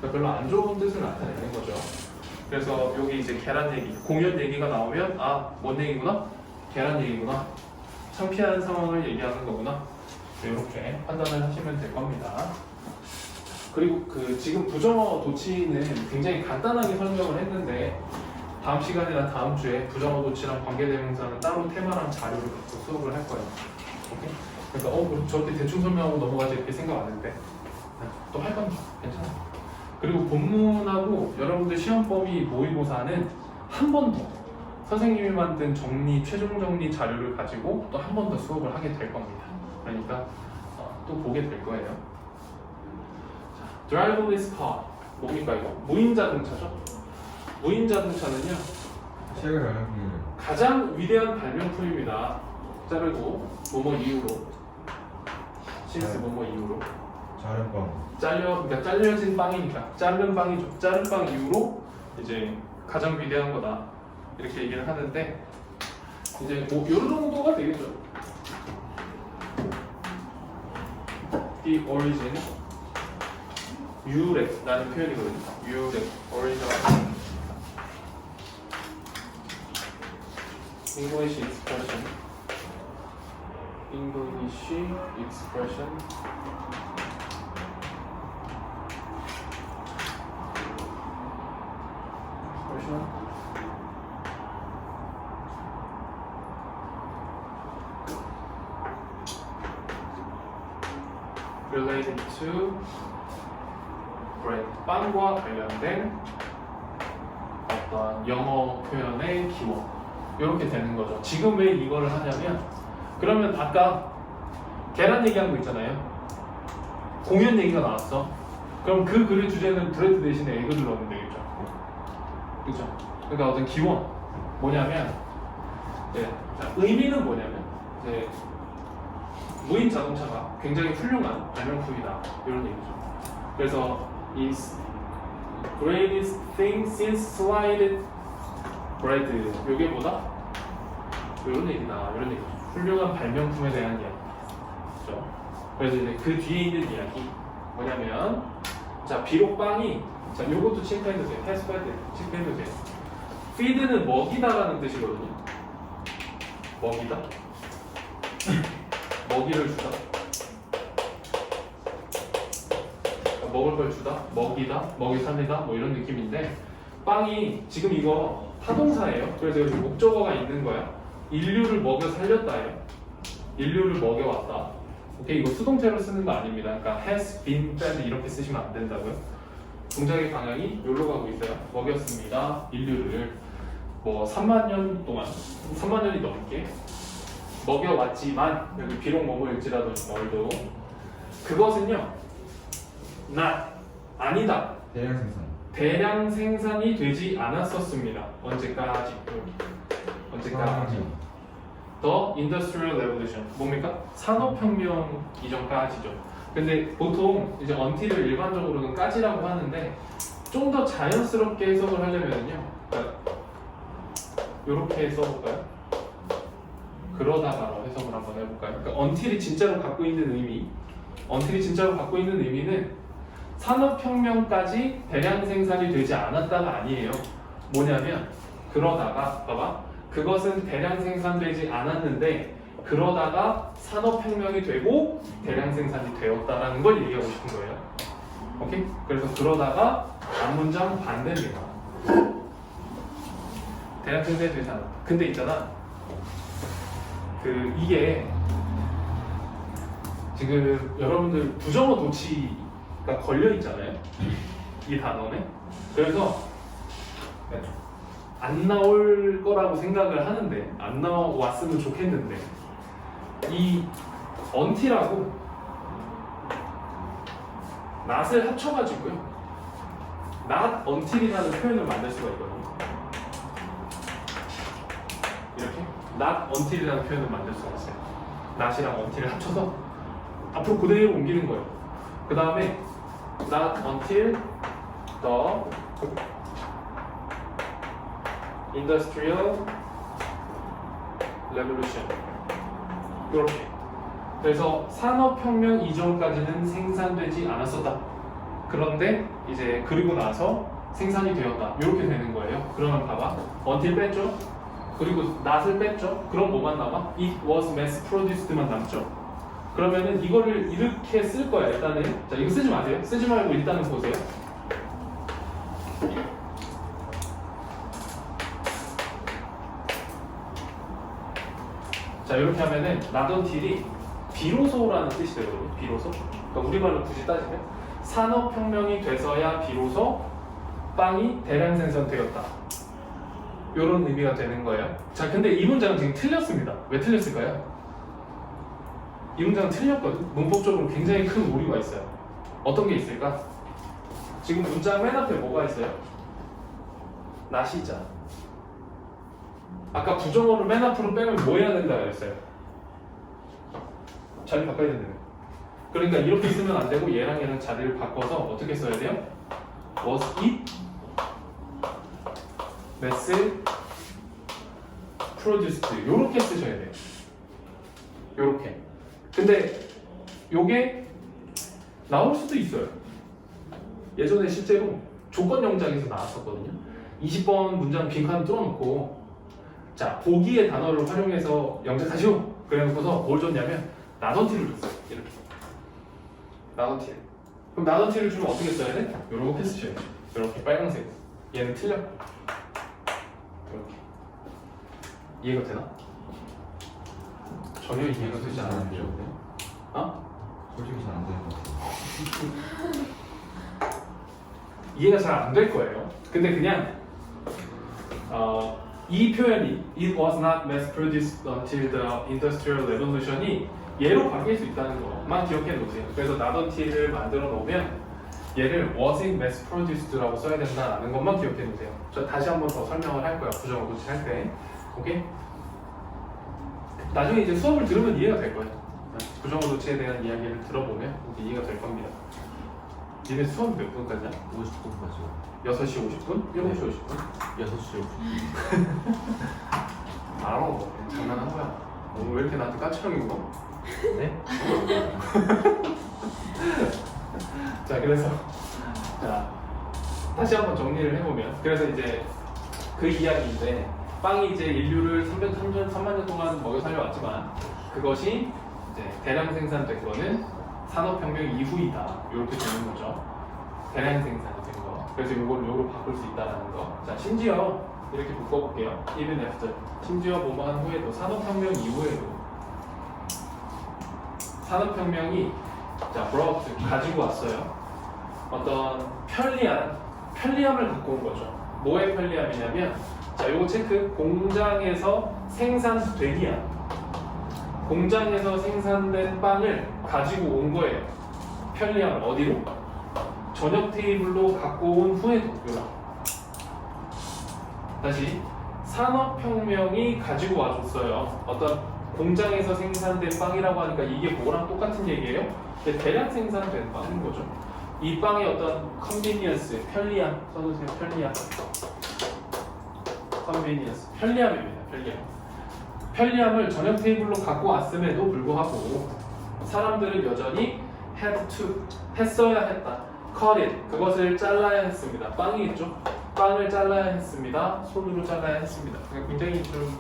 그러니까 별로 안 좋은 뜻을 나타내는 거죠. 그래서 여기 이제 계란 얘기, 공연 얘기가 나오면 아, 뭔 얘기구나? 계란 얘기구나. 창피한 상황을 얘기하는 거구나. 이렇게 판단을 하시면 될 겁니다. 그리고 그 지금 부정어 도치는 굉장히 간단하게 설명을 했는데 다음 시간이나 다음 주에 부정어 도치랑 관계대명사는 따로 테마랑 자료를 갖고 수업을 할 거예요. 오케이? 그러니까 그럼 저렇게 대충 설명하고 넘어가지 이렇게 생각 안 했는데 또 할 겁니다. 괜찮아. 그리고 본문하고 여러분들 시험 범위 모의고사는 한 번 더 선생님이 만든 정리, 최종 정리 자료를 가지고 또 한 번 더 수업을 하게 될 겁니다. 그러니까 또 보게 될 거예요. 자, driverless car 뭡니까 이거? 무인 자동차죠? 무인 자동차는요 책을 알려주기를. 가장 위대한 발명품입니다. 자르고 뭐뭐 이후로 신스 뭐뭐 이후로 자른 빵. 그러니까 잘려진 빵이니까 자른 빵이죠. 자른 빵 이후로 이제 가장 위대한 거다 이렇게 얘기를 하는데 이제 뭐 요런 정도가 되겠죠. The origin 유래라는 표현이거든요. 유래 origin English expression related to bread, 빵과 관련된 어떤 영어 표현의 기원 이렇게 되는 거죠. 지금 왜 이거를 하냐면 그러면 아까 계란 얘기한 거 있잖아요. 공연 얘기가 나왔어. 그럼 그 글의 주제는 브레드 대신에 에그를 넣으면 되겠죠. 그죠? 그러니까 어떤 기원 뭐냐면 자, 의미는 뭐냐면 이제 무인 자동차가 굉장히 훌륭한 발명품이다 이런 얘기죠. 그래서 이 greatest thing since sliced bread 요게 뭐다? 이런 얘기다 이런 얘기죠. 훌륭한 발명품에 대한 이야기죠. 그래서 이제 그 뒤에 있는 이야기 뭐냐면 자 비록 빵이 자 요것도 칭찬해도 돼요. 패스파이드 칭찬해도 돼요. feed는 먹이다라는 뜻이거든요. 먹이다 먹이를 주다 먹을 걸 주다 먹이다 먹이 살리다 뭐 이런 느낌인데 빵이 지금 이거 타동사예요. 그래서 여기 목적어가 있는 거야. 인류를 먹여 살렸다예요. 인류를 먹여왔다. 오케이 이거 수동태로 쓰는 거 아닙니다. 그러니까 has been fed 이렇게 쓰시면 안 된다고요. 동작의 방향이 여기로 가고 있어요. 먹였습니다. 인류를 뭐 3만 년 동안 3만 년이 넘게 먹여왔지만 여기 비록 뭐뭐일지라도 뭘도 그것은요 not 아니다 대량 생산. 대량 생산이 되지 않았었습니다. 언제까지? 언제까지? The Industrial Revolution 뭡니까? 산업혁명 이전까지죠. 근데 보통 이제 until을 일반적으로는 까지라고 하는데 좀 더 자연스럽게 해석을 하려면요 이렇게 써볼까요? 그러다가로 해석을 한번 해볼까요? 그러니까 until이 진짜로 갖고 있는 의미는 산업혁명까지 대량 생산이 되지 않았다가 아니에요. 뭐냐면 그러다가 봐봐 그것은 대량 생산되지 않았는데 그러다가 산업혁명이 되고 대량 생산이 되었다라는 걸 얘기하고 싶은 거예요. 오케이? 그래서 그러다가 앞문장 반대입니다. 대량 생산이 되지 않았다. 근데 있잖아 이게 지금 여러분들 부정어 도치가 걸려 있잖아요. 이 단어에. 그래서 안 나올 거라고 생각을 하는데 안 나왔으면 좋겠는데 이 until하고 not을 합쳐가지고요 not until이라는 표현을 만들 수가 있거든요. 이렇게 not until이라는 표현을 만들 수가 있어요. not이랑 until을 합쳐서 앞으로 그대로 옮기는 거예요. 그 다음에 not until the industrial revolution 이렇게. 그래서 산업혁명 이전까지는 생산되지 않았었다. 그런데 이제 그리고 나서 생산이 되었다. 이렇게 되는 거예요. 그러면 봐봐. until 뺐죠. 그리고 not을 뺐죠. 그럼 뭐만 남아? It was mass produced만 남죠. 그러면은 이거를 이렇게 쓸 거야. 일단은 자 이거 쓰지 마세요. 쓰지 말고 일단은 보세요. 자 이렇게 하면은 not until이 비로소라는 뜻이 되거든요. 비로소. 그러니까 우리말로 굳이 따지면 산업혁명이 돼서야 비로소 빵이 대량 생산되었다. 이런 의미가 되는 거예요. 자, 근데 이 문장은 지금 틀렸습니다. 왜 틀렸을까요? 이 문장은 틀렸거든. 문법적으로 굉장히 큰 오류가 있어요. 어떤 게 있을까? 지금 문장 맨 앞에 뭐가 있어요? 나시자. 아까 부정어를 맨 앞으로 빼면 뭐 해야 된다 그랬어요? 자리 바꿔야 된다며. 그러니까 이렇게 쓰면 안 되고 얘랑 얘랑 자리를 바꿔서 어떻게 써야 돼요? Was it mass produced 요렇게 쓰셔야 돼요. 요렇게. 근데 요게 나올 수도 있어요. 예전에 실제로 조건 영작에서 나왔었거든요. 20번 문장 빈칸 뚫어놓고 자 보기의 단어를 활용해서 영작하시오. 그래놓고서 뭘 줬냐면 나던티를 줬어요. 이렇게 나던티. 그럼 나던티를 주면 어떻게 써야 돼? 요렇게 쓰셔야 돼요. 요렇게 빨간색. 얘는 틀려. 이렇게 이해가 되나? 전혀 이해가 되지 않았죠. 어? 솔직히 잘 안 되는 것 같아요. 이해가 잘 안 될 거예요. 근데 그냥 이 표현이 It was not mass produced until the industrial revolution이 얘로 바뀔 수 있다는 것만 기억해 놓으세요. 그래서 not until을 만들어 놓으면 얘를 wasn't mass produced라고 써야 된다는 것만 기억해 놓으세요. 저 다시 한번 더 설명을 할 거야. 부정어 고치할 때. 오케이? 나중에 이제 수업을 들으면 이해가 될 거예요. 부정어 도치에 대한 이야기를 들어보면 이제 이해가 될 겁니다. 니네 수업 몇 분까지야? 50분까지 6시 50분? 7시 50분? 6시 알아, 뭐. 장난한 거야. 오늘 왜 이렇게 나한테 까칠하게 굴어? 50분 네? 자, 그래서 자 다시 한번 정리를 해보면 그래서 이제 그 이야기인데 빵이 이제 인류를 300만 년 동안 먹여 살려왔지만 그것이 이제 대량 생산된 거는 산업혁명 이후이다. 이렇게 되는 거죠. 대량 생산이 된 거. 그래서 이걸 요로 바꿀 수 있다라는 거. 자, 심지어 이렇게 묶어볼게요. even after. 심지어 뭐뭐한 후에도 산업혁명 이후에도 산업혁명이 자, brought 가지고 왔어요. 어떤 편리함을 갖고 온 거죠. 뭐의 편리함이냐면 자, 요거 체크. 공장에서 생산되니야. 공장에서 생산된 빵을 가지고 온 거예요. 편리함을 어디로? 저녁 테이블로 갖고 온 후에도 요거. 다시 산업혁명이 가지고 와줬어요. 어떤 공장에서 생산된 빵이라고 하니까 이게 뭐랑 똑같은 얘기예요? 대량 생산된 빵인 거죠. 이 빵의 어떤 컨비니언스, 편리함 써주세요. 편리함. 컨비니언스. 편리함입니다. 편리함을 저녁 테이블로 갖고 왔음에도 불구하고 사람들은 여전히 had to 했어야 했다. cut it. 그것을 잘라야 했습니다. 빵이 있죠. 빵을 잘라야 했습니다. 손으로 잘라야 했습니다. 그러니까 굉장히 좀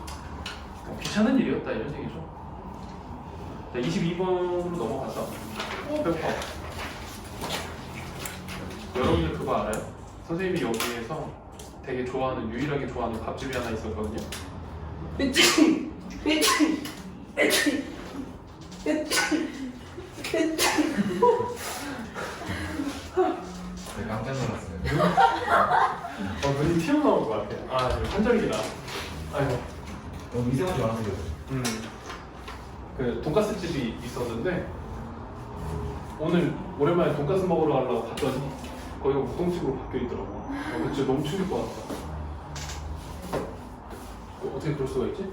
귀찮은 일이었다 이런 얘기죠. 자, 22번으로 넘어가서 배고파. 여러분들 그거 알아요? 선생님이 여기에서 되게 좋아하는 유일하게 좋아하는 밥집이 하나 있었거든요. 네, 깜짝 놀랐어요. 눈이 튀어나올 것 같아. 아, 환절기다. 아이고. 너무 미세먼지 많아서 그래요. 그 돈가스 집이 있었는데 오늘 오랜만에 돈가스 먹으러 가려고 갔더니 거기가 우동집으로 바뀌어 있더라고. 진짜 너무 충격받았어. 어떻게 그럴 수가 있지?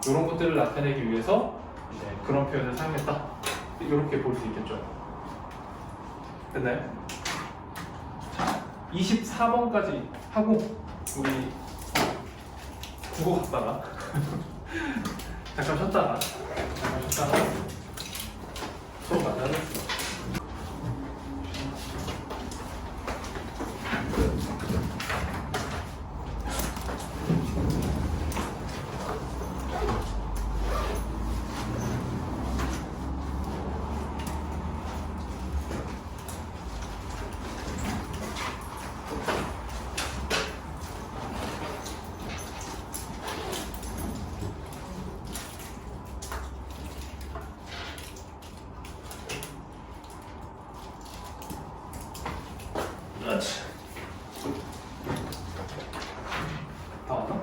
이런 것들을 나타내기 위해서 이제 그런 표현을 사용했다. 이렇게 볼 수 있겠죠. 됐나요? 자, 24번까지 하고 우리 국어 갔다가 잠깐 쉬었다가 수업 만나겠습니다. 그렇지. 다 왔나?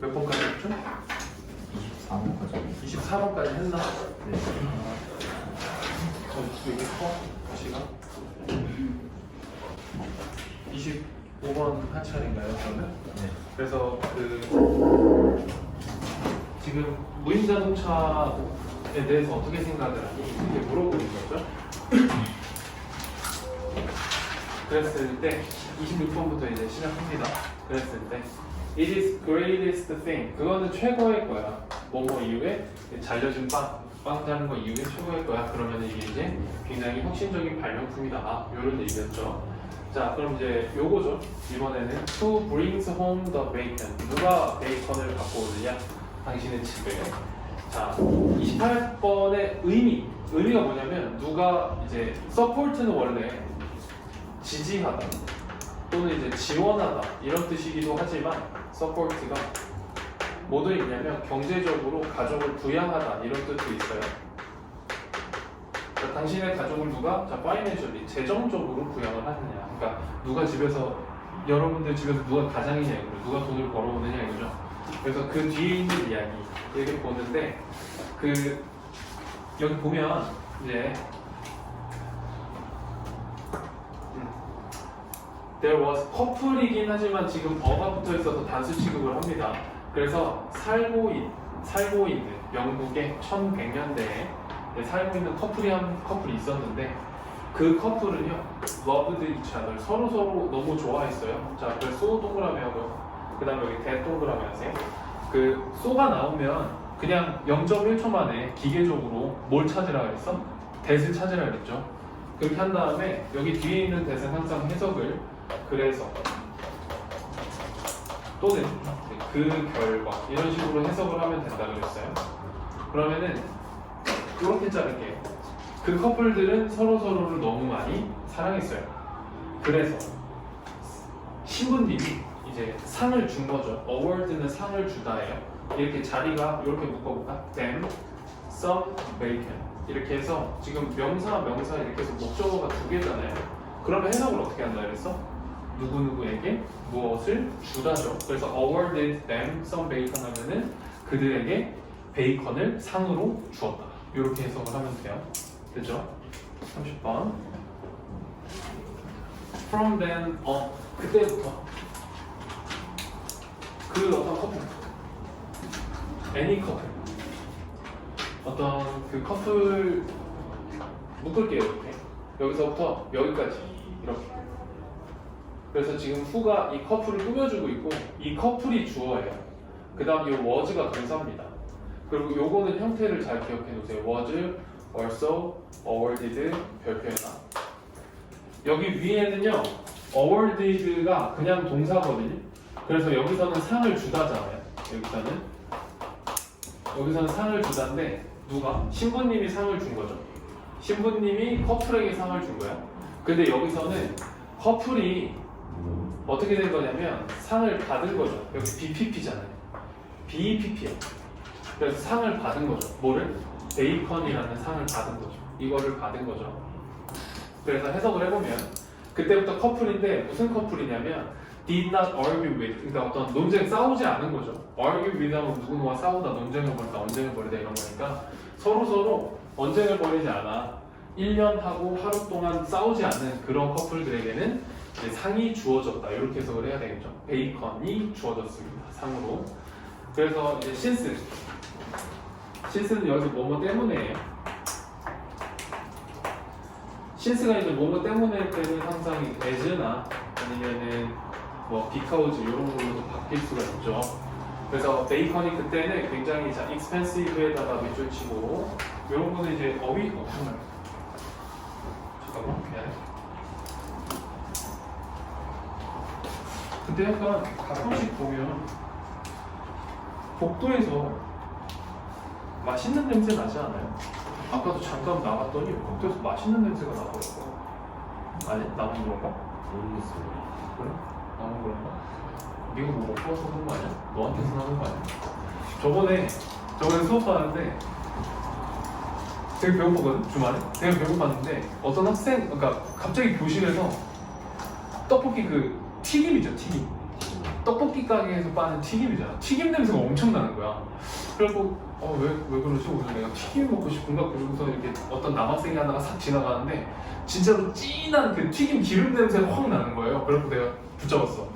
몇 번까지 했죠? 24번까지. 24번까지 했나? 네. 이게 커? 시간? 25번 한 차례인가요, 그러면? 네. 그래서 그 지금 무인 자동차에 대해서 어떻게 생각을 하니? 이렇게 물어보는 거죠. 그랬을 때 26번부터 이제 시작합니다. 그랬을 때 It is greatest thing. 그거는 최고의 거야. 뭐뭐 이후에 잘려진 빵 자는 거 이후에 최고의 거야. 그러면 이게 이제 굉장히 혁신적인 발명품이다. 이런 얘기였죠. 자, 그럼 이제 요거죠. 이번에는 Who brings home the bacon? 누가 베이컨을 갖고 오느냐? 당신의 집에. 자, 28번의 의미가 뭐냐면 누가 이제 support는 원래 지지하다 또는 이제 지원하다 이런 뜻이기도 하지만 support가 뭐도 있냐면 경제적으로 가족을 부양하다 이런 뜻도 있어요. 자, 당신의 가족을 누가 financially 재정적으로 부양을 하느냐. 그러니까 누가 집에서 여러분들 집에서 누가 가장이냐 이거죠. 누가 돈을 벌어오느냐 이거죠. 그래서 그 뒤에 있는 이야기 이렇게 보는데 그 여기 보면 이제 There was 커플이긴 하지만 지금 어가 붙어 있어서 단수 취급을 합니다. 그래서 살고 있는 영국의 1100년대에 살고 있는 커플이 있었는데 그 커플은요 loved each other 서로 너무 좋아했어요. 자, 그래서 소 동그라미 하고요. 그 다음에 여기 대 동그라미 하세요. 그 소가 나오면 그냥 0.1초 만에 기계적으로 뭘 찾으라 그랬어? 대를 찾으라 그랬죠. 그렇게 한 다음에 여기 뒤에 있는 대는 항상 해석을 그래서 또는 그 결과 이런 식으로 해석을 하면 된다 그랬어요. 그러면은 이렇게 자를게요. 그 커플들은 서로를 너무 많이 사랑했어요. 그래서 신부님이 이제 상을 준 거죠. award는 상을 주다예요. 이렇게 자리가 이렇게 묶어볼까? them some bacon 이렇게 해서 지금 명사 이렇게 해서 목적어가 두 개잖아요. 그러면 해석을 어떻게 한다 그랬어? 누구누구에게 무엇을 주다죠. 그래서 awarded them some bacon 하면은 그들에게 베이컨을 상으로 주었다. 이렇게 해석을 하면 돼요. 됐죠? 30번. From then on 그때부터 그 어떤 커플 애니 커플 어떤 그 커플 묶을게요. 이렇게 여기서부터 여기까지 이렇게. 그래서 지금 후가 이 커플을 꾸며주고 있고 이 커플이 주어예요. 그 다음 이 was가 동사입니다. 그리고 요거는 형태를 잘 기억해 놓으세요. was, also, awarded 별표에다. 여기 위에는요 awarded가 그냥 동사거든요. 그래서 여기서는 상을 주다잖아요. 여기서는 상을 주다인데 누가? 신부님이 상을 준 거죠. 신부님이 커플에게 상을 준 거야. 근데 여기서는 커플이 어떻게 된 거냐면 상을 받은 거죠. 여기 BPP잖아요. BPP야. 그래서 상을 받은 거죠. 뭐를? 베이컨이라는 상을 받은 거죠. 이거를 받은 거죠. 그래서 해석을 해보면 그때부터 커플인데 무슨 커플이냐면 did not argue with, 그러니까 어떤 논쟁 싸우지 않은 거죠. argue with 하면 누구누가 싸우다, 논쟁을 벌이다, 언쟁을 벌이다 이런 거니까 서로 언쟁을 벌이지 않아 1년 하고 하루 동안 싸우지 않는 그런 커플들에게는 이제 상이 주어졌다 이렇게 해석을 해야 되겠죠. 베이컨이 주어졌습니다. 상으로. 그래서 이제 신스는 여기서 뭐뭐 때문에예요. 신스가 이제 뭐뭐 때문에 때는 항상 as나 아니면은 뭐 because 이런 걸로도 바뀔 수가 있죠. 그래서 베이컨이 그때는 굉장히 자 expensive에다가 밑줄 치고 이런 거는 이제 어휘 정말 잠깐만 미안해. 근데 약간 가끔씩 보면 복도에서 맛있는 냄새 나지 않아요? 아까도 잠깐 나갔더니 복도에서 맛있는 냄새가 나더라고. 아니? 나만 그런가? 모르겠어요. 그래? 나만 그런가? 네가 뭐 먹고 와서 그런 거 아니야? 너한테서 나는 거 아니야? 저번에 수업하는데 되게 배고팠거든? 주말에? 되게 배고팠는데 어떤 학생, 그러니까 갑자기 교실에서 떡볶이 그 튀김이죠, 튀김. 떡볶이 가게에서 파는 튀김이잖아. 튀김 냄새가 엄청 나는 거야. 그래갖고 왜 그러지? 오늘 내가 튀김 먹고 싶은가? 그러고서 이렇게 어떤 남학생이 하나가 싹 지나가는데 진짜로 진한 그 튀김 기름 냄새가 확 나는 거예요. 그래서 내가 붙잡았어.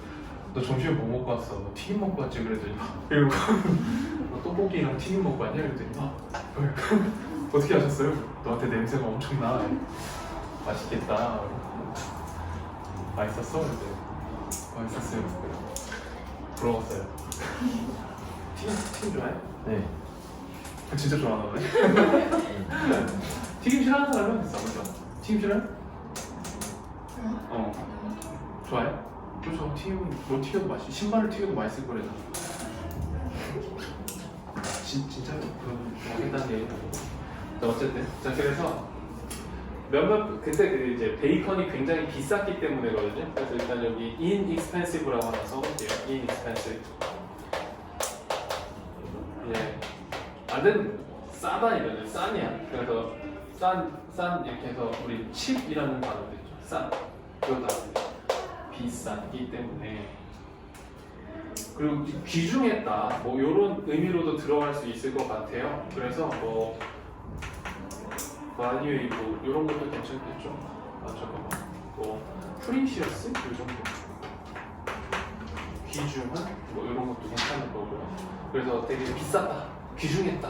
너 점심에 뭐 먹고 왔어? 너 튀김 먹고 왔지? 그랬더니 이러고 너 떡볶이랑 튀김 먹고 왔냐? 그랬더니 어떻게 하셨어요? 너한테 냄새가 엄청 나. 맛있겠다. 맛있었어? 그랬더니 맛있었어요. 부러웠어요. 튀김 좋아해? 네. 진짜 좋아하나 보네. 튀김 싫어하는 사람은 있어, 그죠? 튀김 싫어해? 좋아해? 그렇죠. 뭐 튀겨도 맛있어. 신발을 튀겨도 맛있을 거래잖아. 진짜 그런 모르겠다는 얘기는 아니고. 자, 어쨌든. 자, 그래서 그때 그 이제 베이컨이 굉장히 비쌌기 때문에거든요. 그래서 일단 여기 inexpensive라고 하나 써볼게요. inexpensive. 예. 안된 싸다 이러죠. 싼이야. 그래서 싼 이렇게 해서 우리 칩이라는 단어도 있죠. 싼. 그거 다 비싸기 때문에. 그리고 귀중했다. 뭐 이런 의미로도 들어갈 수 있을 것 같아요. 그래서 뭐 valuable 이런 것도 괜찮겠죠. 잠깐만. 뭐 precious 이 정도. 귀중한 뭐 이런 것도 괜찮을 거고요. 그래서 되게 비쌌다, 귀중했다,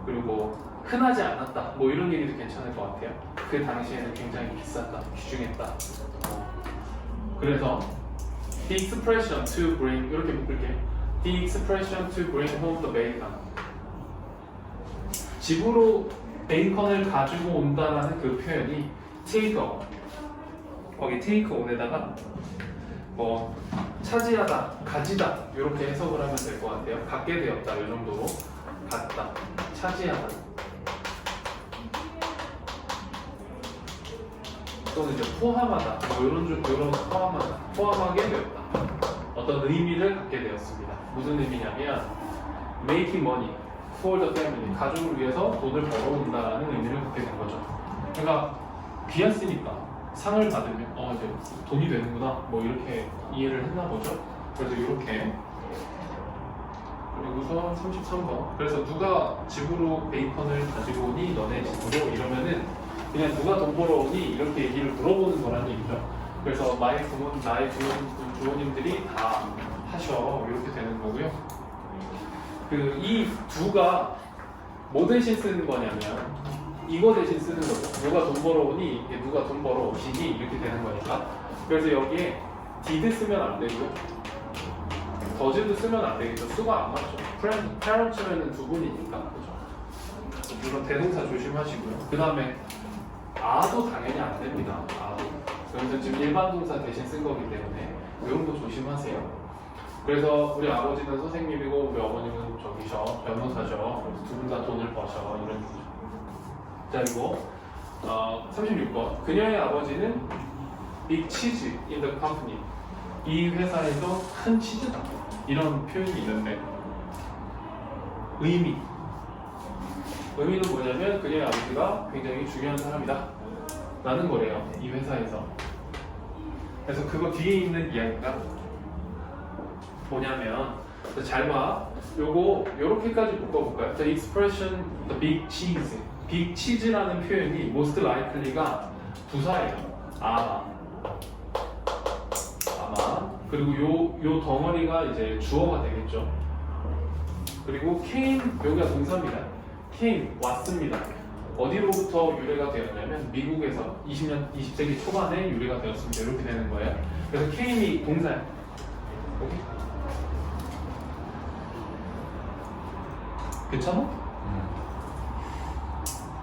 그리고 뭐 흔하지 않았다, 뭐 이런 얘기도 괜찮을 것 같아요. 그 당시에는 굉장히 비쌌다, 귀중했다. 그래서 the expression to bring 이렇게 묶을게요. The expression to bring home the bacon. 집으로 베이컨을 가지고 온다라는 그 표현이 take on. 거기 take on에다가 뭐 차지하다, 가지다 이렇게 해석을 하면 될 것 같아요. 갖게 되었다 이 정도로 갖다, 차지하다. 또는 이제 포함하다, 뭐 이런 포함하다, 포함하게 되었다. 어떤 의미를 갖게 되었습니다. 무슨 의미냐면 making money for the family, 가족을 위해서 돈을 벌어온다라는 의미를 갖게 된 거죠. 그러니까 귀했으니까 상을 받으면 이제 돈이 되는구나 뭐 이렇게 이해를 했나 보죠. 그래서 이렇게. 그리고서 33번. 그래서 누가 집으로 베이컨을 가지고 오니 너네 집으로 이러면은 그냥 누가 돈 벌어오니 이렇게 얘기를 물어보는 거라는 얘기죠. 그래서 나의 부모님들이 다 하셔 이렇게 되는 거고요. 이 두가 뭐 대신 쓰는 거냐면 이거 대신 쓰는 거죠. 누가 돈 벌어오니, 누가 돈 벌어오시니 이렇게 되는 거니까. 그래서 여기에 did 쓰면 안 되고요. does도 쓰면 안 되겠죠. 수가 안 맞죠. parents면은 두 분이니까, 그죠? 물론 대동사 조심하시고요. 그 다음에 a도 당연히 안 됩니다. a도. 그래서 지금 일반 동사 대신 쓴 거기 때문에 이런 거 조심하세요. 그래서 우리 아버지는 선생님이고 우리 어머님은 저기셔, 변호사셔. 그래서 두 분 다 돈을 버셔 이런 얘기죠. 자, 그리고 36번. 그녀의 아버지는 big cheese in the company. 이 회사에서 큰 치즈다. 이런 표현이 있는데 의미는 뭐냐면 그녀의 아버지가 굉장히 중요한 사람이다 라는 거래요. 이 회사에서. 그래서 그거 뒤에 있는 이야기가 뭐냐면 잘 봐. 요거 요렇게까지 묶어볼까요? The expression the big cheese. big cheese라는 표현이 most likely가 부사예요. 아마. 그리고 요 덩어리가 이제 주어가 되겠죠. 그리고 came 여기가 동사입니다. came 왔습니다. 어디로부터 유래가 되었냐면 미국에서 20세기 초반에 유래가 되었습니다. 이렇게 되는 거예요. 그래서 came이 동사예요. 오케이? 괜찮아?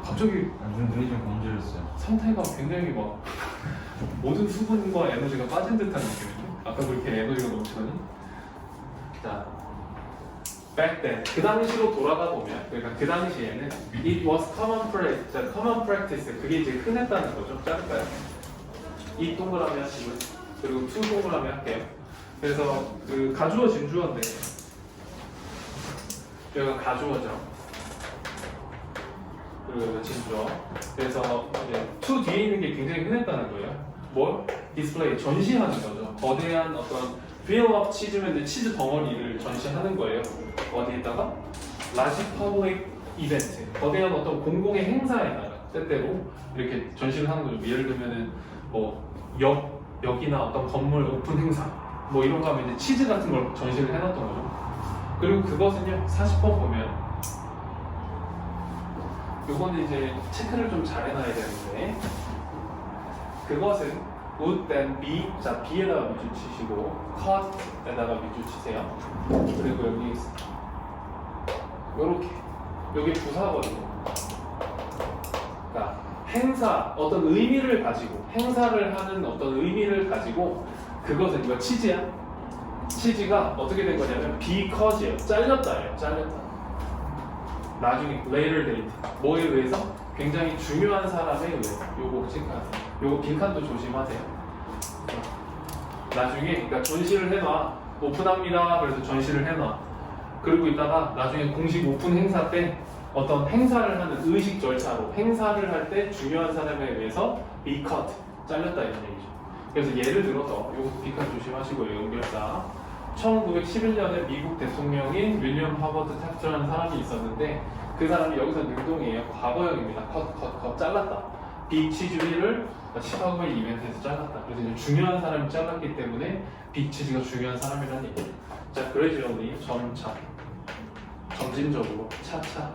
갑자기 눈이 좀 검질했어요. 상태가 굉장히 막 모든 수분과 에너지가 빠진 듯한 느낌인데 아까 그렇게 에너지가 넘치더니 자 back then 그 당시로 돌아가 보면 그러니까 그 당시에는 it was common practice 자, common practice 그게 이제 흔했다는 거죠. 자를까요? 이 동그라미 하시고 그리고 to 동그라미 할게요. 그래서 그 가주어 진주어인데 여기가 가주어죠. 그리고 여기가 진주어. 그래서 이제 to 뒤에 있는 게 굉장히 흔했다는 거예요. 뭘? 디스플레이 전시하는 거죠. 거대한 어떤 field of cheese면 치즈 덩어리를 전시하는 거예요. 어디에다가? large public event 거대한 어떤 공공의 행사에다가 때때로 이렇게 전시를 하는 거죠. 예를 들면은 뭐 역이나 어떤 건물 오픈 행사 뭐 이런 거 하면 이제 치즈 같은 걸 전시를 해놨던 거죠. 그리고 그것은요 40번 보면 요거는 이제 체크를 좀 잘 해놔야 되는데 그것은 would then be 자 B에다가 밑줄 치시고 cut에다가 밑줄 치세요. 그리고 여기 요렇게 여기 부사거든요. 그러니까 행사 어떤 의미를 가지고 행사를 하는 어떤 의미를 가지고 그것은 이거 치즈야. 치즈가 어떻게 된 거냐면 because예요. 잘렸다예요. 잘렸다. 나중에 later date 뭐에 의해서? 굉장히 중요한 사람에 의해 요거 체크하세요. 요거 빈칸도 조심하세요. 나중에 그러니까 전시를 해놔. 오픈합니다. 그래서 전시를 해놔. 그리고 있다가 나중에 공식 오픈 행사 때 어떤 행사를 하는 의식 절차로 행사를 할 때 중요한 사람에 의해서 be cut 잘렸다 이런 얘기죠. 그래서 예를 들어서 요것도 빈칸 조심하시고요. 연결사 1911년에 미국 대통령인 윌리엄 하버드 탭트라는 사람이 있었는데 그 사람이 여기서 능동이에요. 과거형입니다. 컷 잘랐다. 빅치즈를 시카고의 이벤트에서 잘랐다. 그래서 이제 중요한 사람이 잘랐기 때문에 빅치즈가 중요한 사람이라는 얘기예요. 자, 그레이지런이 점차 점진적으로 차차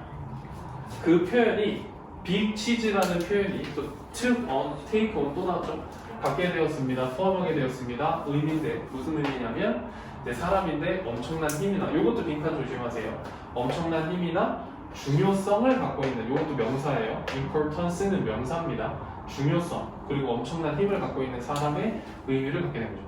그 표현이 빅치즈라는 표현이 또 took on, take on 또 나왔죠. 갖게 되었습니다. 포함하게 되었습니다. 의미인데 무슨 의미냐면 내 사람인데 엄청난 힘이나 이것도 빈칸 조심하세요. 엄청난 힘이나 중요성을 갖고 있는 이것도 명사예요. importance는 명사입니다. 중요성 그리고 엄청난 힘을 갖고 있는 사람의 의미를 갖게 된 거죠.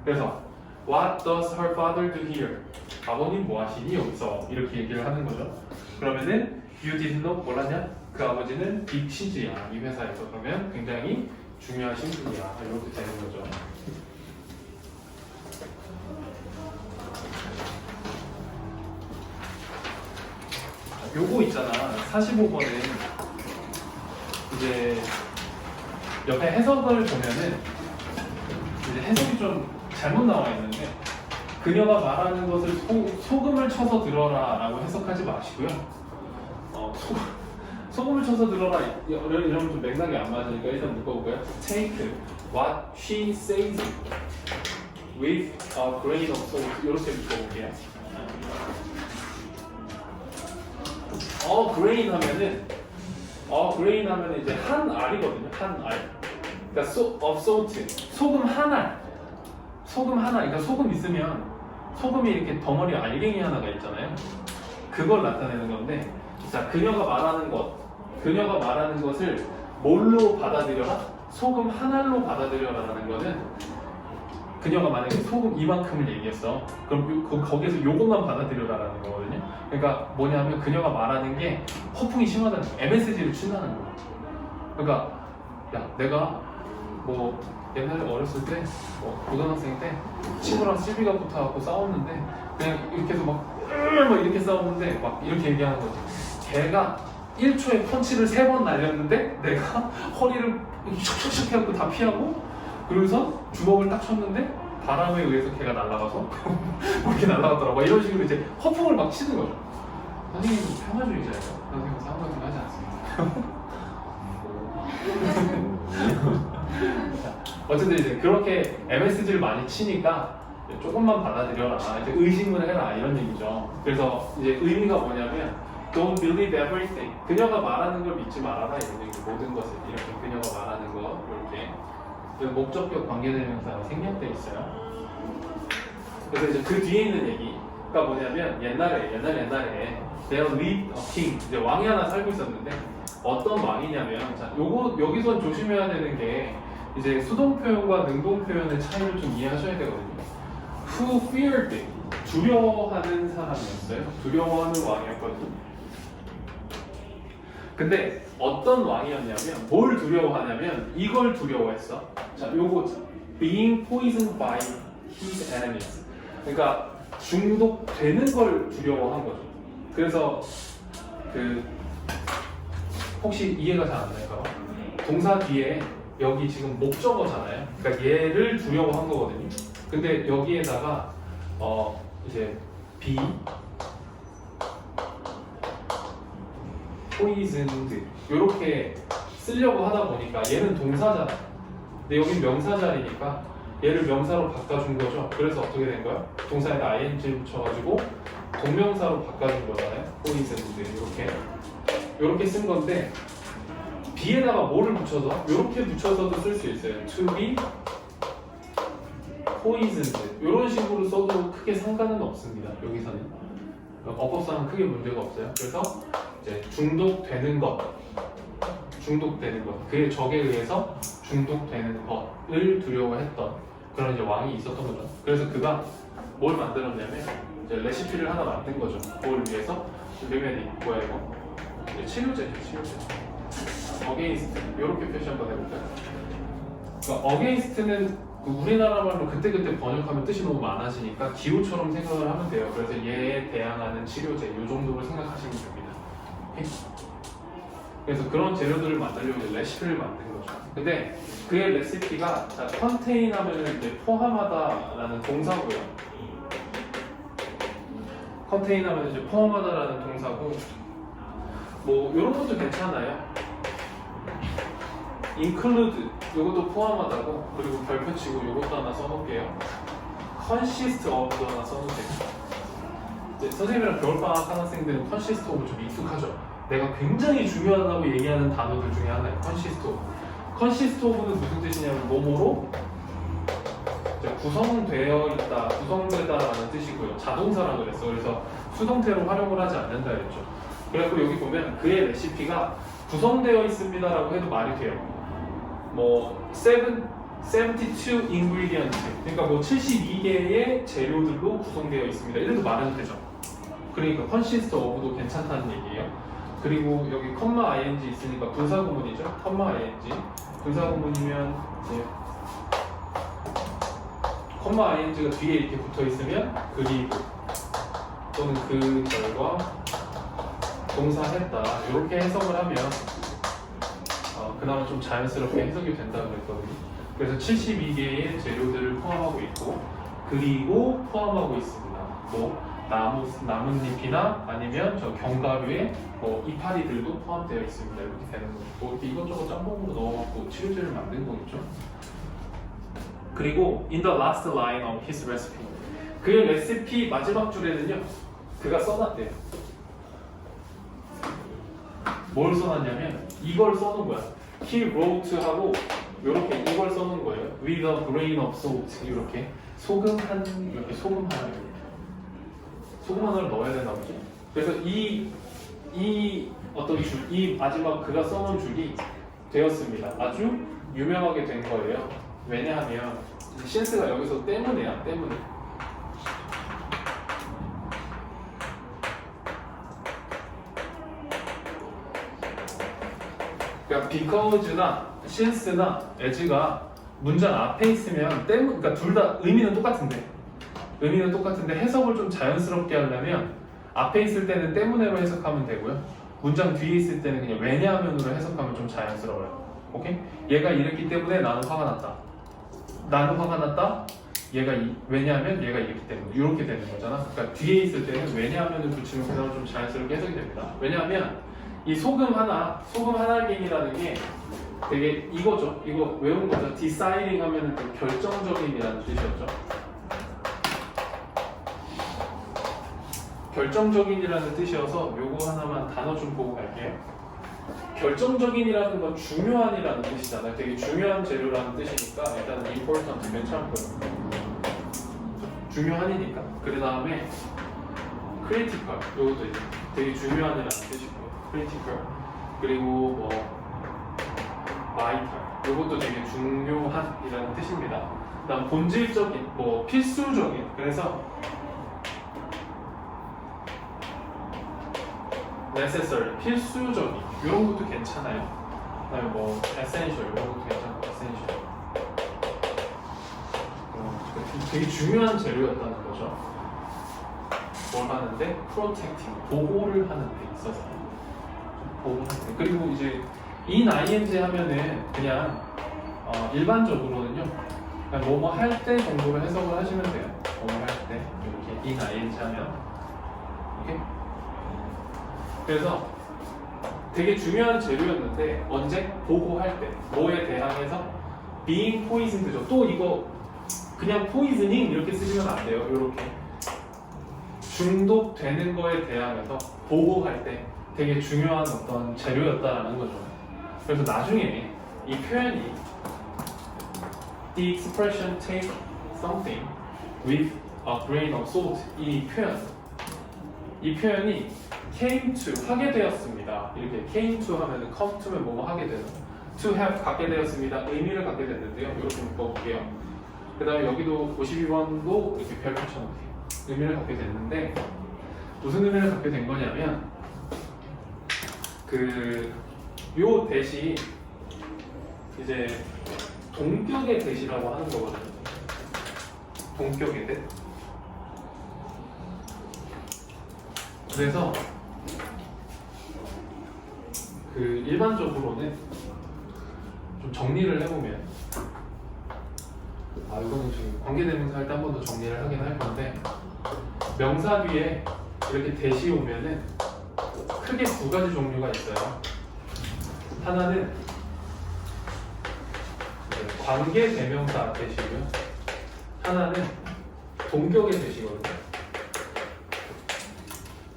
그래서 What does her father do here? 아버님 뭐 하시니 여기서 이렇게 얘기를 하는 거죠. 그러면은 You didn't know 몰랐냐? 그 아버지는 빅치즈야 이 회사에서. 그러면 굉장히 중요하신 분이야 이렇게 되는 거죠. 요거 있잖아 45번은 이제 옆에 해석을 보면은 이제 해석이 좀 잘못 나와 있는데 그녀가 말하는 것을 소금을 쳐서 들어라 라고 해석하지 마시고요. 소금을 쳐서 들어라 이러면 좀 맥락이 안 맞으니까 일단 묶어볼까요? Take what she says with a grain of salt 이렇게 묶어볼게요. grain 하면은 이제 한 알이거든요. 한 알. 그러니까 of salt 소금 한 알. 그러니까 소금 있으면 소금이 이렇게 덩어리 알갱이 하나가 있잖아요. 그걸 나타내는 건데, 자 그녀가 말하는 것을 뭘로 받아들여라? 소금 한 알로 받아들여라라는 거는 그녀가 만약에 소금 이만큼을 얘기했어. 그럼 거기에서 요것만 받아들여라라는 거거든요. 그러니까 뭐냐면 그녀가 말하는 게 허풍이 심하다는 거야. MSG를 친다는 거야. 그러니까 야 내가 뭐 옛날에 어렸을 때 고등학생 때 친구랑 시비가 붙어갖고 싸웠는데 그냥 이렇게 해서 막 이렇게 싸웠는데 막 이렇게 얘기하는 거지. 걔가 1초에 펀치를 3번 날렸는데 내가 허리를 슉슉슉 해갖고 다 피하고 그러고서 주먹을 딱 쳤는데 바람에 의해서 걔가 날아가서 이렇게 날아갔더라고. 이런 식으로 이제 허풍을 막 치는 거죠. 선생님은 평화주의자예요. 선생님은 상관없이 하지 않습니다. 어쨌든 이제 그렇게 MSG를 많이 치니까 조금만 받아들여라, 이제 의심을 해라 이런 얘기죠. 그래서 이제 의미가 뭐냐면 Don't believe everything. 그녀가 말하는 걸 믿지 말아라 이런 얘기. 모든 것을 이렇게 그녀가 말하는 거 이렇게. 그래서 목적격 관계대명사가 생략돼 있어요. 그래서 이제 그 뒤에 있는 얘기가 뭐냐면 옛날에 There lived a king. 이제 왕이 하나 살고 있었는데 어떤 왕이냐면 자 요거 여기서 조심해야 되는 게 이제 수동 표현과 능동 표현의 차이를 좀 이해하셔야 되거든요. Who feared, 두려워하는 사람이었어요. 두려워하는 왕이었거든요. 근데 어떤 왕이었냐면 뭘 두려워하냐면 이걸 두려워했어. 자, 요거 being poisoned by his enemies. 그러니까 중독되는 걸 두려워한 거죠. 그래서 그 혹시 이해가 잘 안 될까요? 동사 뒤에 여기 지금 목적어잖아요. 그러니까 얘를 두려워한 거거든요. 근데 여기에다가 이제 be poisoned 이렇게 쓰려고 하다 보니까 얘는 동사잖아. 근데 여긴 명사 자리니까 얘를 명사로 바꿔준 거죠. 그래서 어떻게 된 거야? 동사에다 ing 붙여가지고 동명사로 바꿔준 거잖아요. poisoned 이렇게 쓴 건데 be에다가 뭐를 붙여서 이렇게 붙여서도 쓸 수 있어요. to be poisoned 이런 식으로 써도 크게 상관은 없습니다. 여기서는 어법상은 크게 문제가 없어요. 그래서 이제 중독되는 것, 그의 적에 의해서 중독되는 것을 두려워했던 그런 이제 왕이 있었던 거죠. 그래서 그가 뭘 만들었냐면 이제 레시피를 하나 만든 거죠. 그걸 위해서 레메디 뭐야 이거? 이제 치료제죠, 치료제. 어게인스트 이렇게 표시 한번 해볼까요? 그러니까 어게인스트는 우리나라 말로 그때그때 번역하면 뜻이 너무 많아지니까 기호처럼 생각을 하면 돼요. 그래서 얘에 대항하는 치료제 이 정도로 생각하시면 됩니다. 오케이? 그래서 그런 재료들을 만들려고 이제 레시피를 만든 거죠. 근데 그의 레시피가 자, 컨테인 하면 이제 포함하다라는 동사고요. 컨테인 하면 이제 포함하다라는 동사고 뭐 이런 것도 괜찮아요. include 이것도 포함하다고 그리고 별표 치고 이것도 하나 써놓을게요. consist of도 하나 써놓을게요. 이제 선생님이랑 겨울방학 하는 학생들은 consist of 좀 익숙하죠. 내가 굉장히 중요하다고 얘기하는 단어들 중에 하나예요. consist of. consist of는 무슨 뜻이냐면 뭐뭐로 구성되어 있다, 구성되다라는 뜻이고요. 자동사라고 그랬어. 그래서 수동태로 활용을 하지 않는다 그랬죠. 그래서 여기 보면 그의 레시피가 구성되어 있습니다라고 해도 말이 돼요. 뭐 72 ingredients 그러니까 뭐 72개의 재료들로 구성되어 있습니다. 이래도 말은 되죠. 그러니까 consist of도 괜찮다는 얘기예요. 그리고 여기 컴마 ing 있으니까 분사구문이죠. 컴마 ing 분사구문이면 이제 컴마 ing가 뒤에 이렇게 붙어 있으면 그리고 또는 그 결과 동사했다 이렇게 해석을 하면 그나마 좀 자연스럽게 해석이 된다고 그랬거든요. 그래서 72개의 재료들을 포함하고 있고 그리고 포함하고 있습니다. 뭐 나뭇잎이나 아니면 저 견과류에 뭐 이파리들도 포함되어 있습니다. 이렇게 되는 거죠. 뭐 이렇게 이것저것 짬뽕으로 넣어갖고 치료제를 만든 거겠죠. 그리고 in the last line of his recipe 그의 레시피 마지막 줄에는요 그가 써놨대요. 뭘 써놨냐면 이걸 써놓은 거야. He wrote 하고 이렇게 이걸 써놓은 거예요. With a grain of salt 이렇게 소금 하나를 넣어야 되나 보지. 그래서 이 어떤 줄, 이 마지막 그가 써놓은 줄이 되었습니다. 아주 유명하게 된 거예요. 왜냐하면 신스가 여기서 때문에. 그러니까 because나 since나 as가 문장 앞에 있으면 그러니까 둘 다 의미는 똑같은데 해석을 좀 자연스럽게 하려면 앞에 있을 때는 때문에로 해석하면 되고요. 문장 뒤에 있을 때는 그냥 왜냐하면으로 해석하면 좀 자연스러워요. 오케이? 얘가 이랬기 때문에 나는 화가 났다. 왜냐하면 얘가 이렇기 때문에 이렇게 되는 거잖아. 그러니까 뒤에 있을 때는 왜냐하면을 붙이면 그다음 좀 자연스럽게 해석이 됩니다. 왜냐하면 이 소금 하나경이라는 게 되게 이거죠. 이거 외운 거죠. deciding 하면은 그 결정적인이라는 뜻이었죠. 결정적인이라는 뜻이어서 요거 하나만 단어 좀 보고 갈게요. 결정적인이라는 건 중요한이라는 뜻이잖아요. 되게 중요한 재료라는 뜻이니까 일단 important 괜찮고요. 중요한이니까. 그 다음에 critical 요것도 이제 되게 중요한이라는 뜻이고요. critical 그리고 뭐 vital 요것도 되게 중요한이라는 뜻입니다. 그다음 본질적인 뭐 필수적인 그래서 necessary 필수적인 이런 것도 괜찮아요. 그다음에 뭐 essential 이런 것도 괜찮고 essential 되게 중요한 재료였다는 거죠. 뭘 하는데 protecting 보호를 하는 데 있어서 보호하는 데 그리고 이제 ing 하면은 그냥 일반적으로는요 그냥 뭐뭐 할 때 정도로 해석을 하시면 돼요. 뭐뭐 할 때 이렇게 ing 하면 이렇게 그래서 되게 중요한 재료였는데 언제? 보호할 때 뭐에 대항해서 being poisoned죠. 또 이거 그냥 poisoning 이렇게 쓰시면 안 돼요. 이렇게 중독되는 거에 대항해서 보호할 때 되게 중요한 어떤 재료였다라는 거죠. 그래서 나중에 이 표현이 the expression take something with a grain of salt 이 표현이 came to 하게 되었습니다. 이렇게 came to 하면 come to면 뭐뭐 하게 되죠. to have 갖게 되었습니다. 의미를 갖게 됐는데요. 이렇게 묶어볼게요. 그 다음에 여기도 52번도 이렇게 별 붙여놓을게요. 의미를 갖게 됐는데 무슨 의미를 갖게 된 거냐면 요 대시 이제 동격의 대시라고 하는 거거든요. 동격의 대. 그래서 일반적으로는 좀 정리를 해보면 이거는 지금 관계대명사 할 때 한 번 더 정리를 하긴 할 건데 명사 뒤에 이렇게 대시 오면은 크게 두 가지 종류가 있어요. 하나는 관계대명사 대시고요. 하나는 동격의 대시거든요.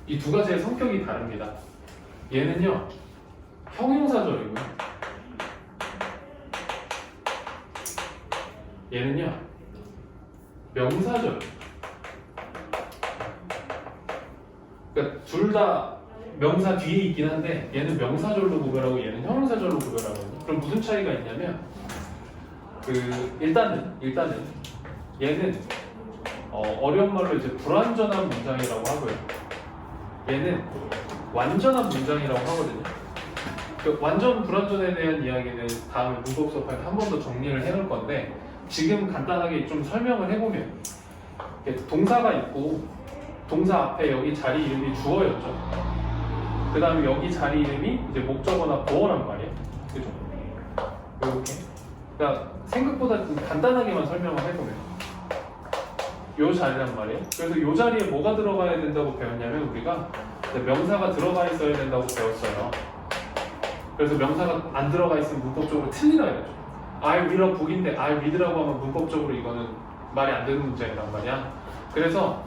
이 두 가지의 성격이 다릅니다. 얘는요 형용사절이고요. 얘는요 명사절. 그러니까 둘 다 명사 뒤에 있긴 한데 얘는 명사절로 구별하고 얘는 형용사절로 구별하거든요. 그럼 무슨 차이가 있냐면 일단은 얘는 어려운 말로 이제 불완전한 문장이라고 하고요. 얘는 완전한 문장이라고 하거든요. 완전 불완전에 대한 이야기는 다음에 문법 수업할 때 한 번 더 정리를 해놓을 건데 지금 간단하게 좀 설명을 해보면 동사가 있고 동사 앞에 여기 자리 이름이 주어였죠. 그 다음에 여기 자리 이름이 이제 목적어나 보어란 말이에요. 그죠? 이렇게. 그러니까 생각보다 좀 간단하게만 설명을 해보면 요 자리란 말이에요. 그래서 요 자리에 뭐가 들어가야 된다고 배웠냐면 우리가 명사가 들어가 있어야 된다고 배웠어요. 그래서 명사가 안 들어가 있으면 문법적으로 틀리다 이거죠. I read a book인데 I read라고 하면 문법적으로 이거는 말이 안 되는 문장이란 말이야. 그래서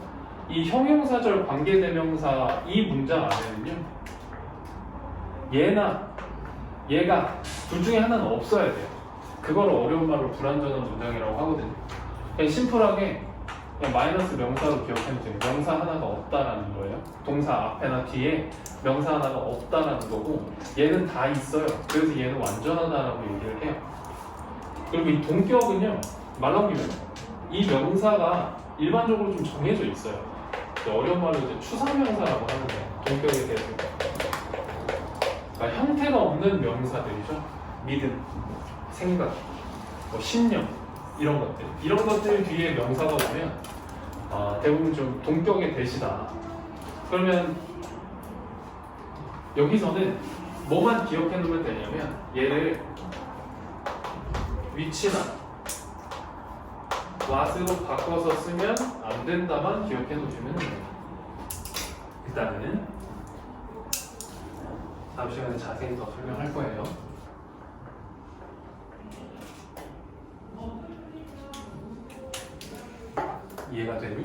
이 형용사절 관계대명사 이 문장 안에는요 얘나 얘가 둘 중에 하나는 없어야 돼요. 그걸 어려운 말로 불완전한 문장이라고 하거든요. 그냥 심플하게 그냥 마이너스 명사로 기억하면 돼요. 명사 하나가 없다라는 거예요. 동사 앞에나 뒤에 명사 하나가 없다라는 거고 얘는 다 있어요. 그래서 얘는 완전하다라고 얘기를 해요. 그리고 이 동격은요 말 나오면 이 명사가 일반적으로 좀 정해져 있어요. 어려운 말로 이제 추상명사라고 하는 거예요. 동격에 대해서. 그러니까 형태가 없는 명사들이죠. 믿음, 생각, 뭐 신념 이런 것들 뒤에 명사가 오면 대부분 좀 동격의 대시다. 그러면 여기서는 뭐만 기억해 놓으면 되냐면 얘를 위치나 맛으로 바꿔서 쓰면 안 된다만 기억해 놓으시면 됩니다. 일단은 다음 시간에 자세히 더 설명할 거예요. 이해가 되니?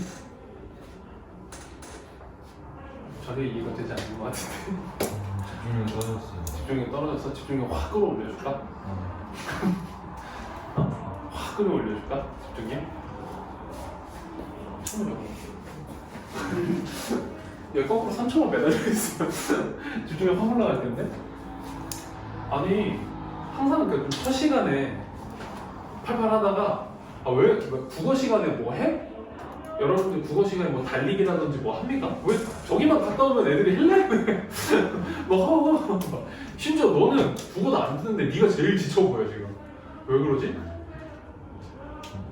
전혀 이해가 되지 않는 것 같은데. 집중력이 떨어졌어요. 집중력이 떨어져서 집중력 확 끌어올려줄까? 확 끌어올려줄까? 집중력? 여기 거꾸로 3초만 매달려 있어요. 집중력 확 올라갈 텐데? 아니, 항상 그 첫 시간에 팔팔 하다가 왜 국어 시간에 뭐 해? 여러분들 국어 시간에 뭐 달리기라든지 뭐 합니까? 왜 저기만 갔다 오면 애들이 헬레 뭐 하고 심지어 너는 국어도 안 듣는데 네가 제일 지쳐 보여 지금. 왜 그러지?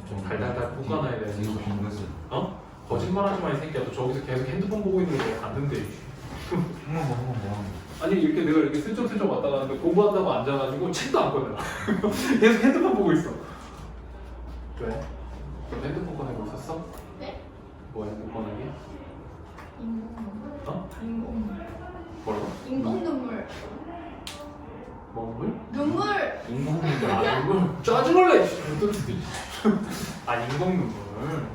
좀 달달달 볶아놔야 돼. 이거 빈 것을. 어? 거짓말하지 마 이 새끼야. 너 저기서 계속 핸드폰 보고 있는 거 안 된대. 한번 아니 이렇게 내가 이렇게 슬쩍슬쩍 왔다 가는데 공부한다고 앉아가지고 책도 안 꺼내. 계속 핸드폰 보고 있어. 왜? 너 핸드폰 꺼내고 있었어? 네? 뭐야 핸드폰 꺼내기? 인공눈물. 어? 인공눈물. 뭐라고? 인공눈물. 먹물? 눈물. 인공눈물. 아 눈물 짜증을내. 아 인공 눈물.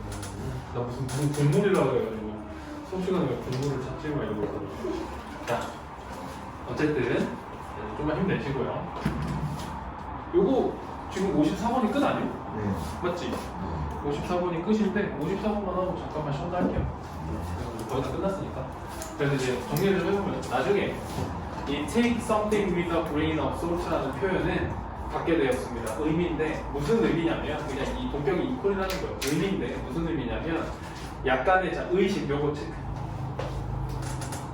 나 무슨 분물이라고 해가지고 수업 시간에 왜 분물을 찾지 마 이러고 있어. 자 어쨌든 좀만 힘내시고요. 요거 지금 54번이 끝 아니에요? 네. 맞지? 54번이 끝인데 54번만 하고 잠깐만 쉬었다 할게요. 그래서 거의 다 끝났으니까. 그래서 이제 정리를 좀 해보면 나중에 이 take something with a grain of salt라는 표현은 갖게 되었습니다. 의미인데 무슨 의미냐면 그냥 이 동격이 이퀄이라는 거예요. 의미인데 무슨 의미냐면 약간의 자, 의심 요거 체크.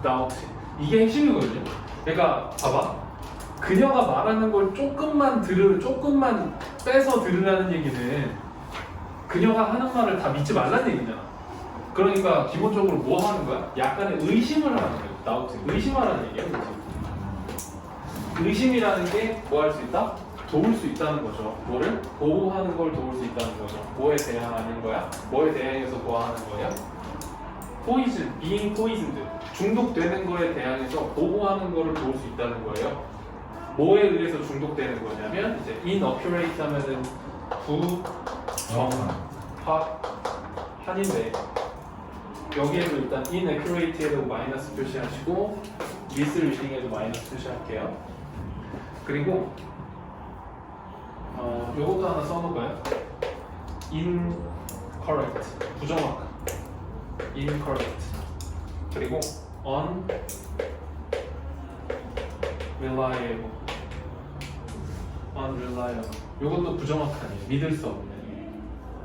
doubt 이게 핵심이거든요. 그러니까 봐봐. 그녀가 말하는 걸 조금만 빼서 들으라는 얘기는 그녀가 하는 말을 다 믿지 말라는 얘기잖아. 그러니까 기본적으로 뭐 하는 거야? 약간의 의심을 하는 거예요. doubt 의심하라는 얘기예요. 의심이라는 게 뭐 할 수 있다? 도울 수 있다는 거죠. 뭐를? 보호하는 걸 도울 수 있다는 거죠. 뭐에 대항하는 거야? 뭐에 대항해서 보호하는 거예요? poison, being poisoned. 중독되는 거에 대항해서 보호하는 거를 도울 수 있다는 거예요. 뭐에 의해서 중독되는 거냐면 이제 inaccurate 하면은 한인데 여기에도 일단 inaccurate에도 마이너스 표시하시고 misreading에도 마이너스 표시할게요. 그리고 요것도 하나 써놓을까요? incorrect 부정확 incorrect 그리고 unreliable 요것도 부정확하네요. 믿을 수 없는.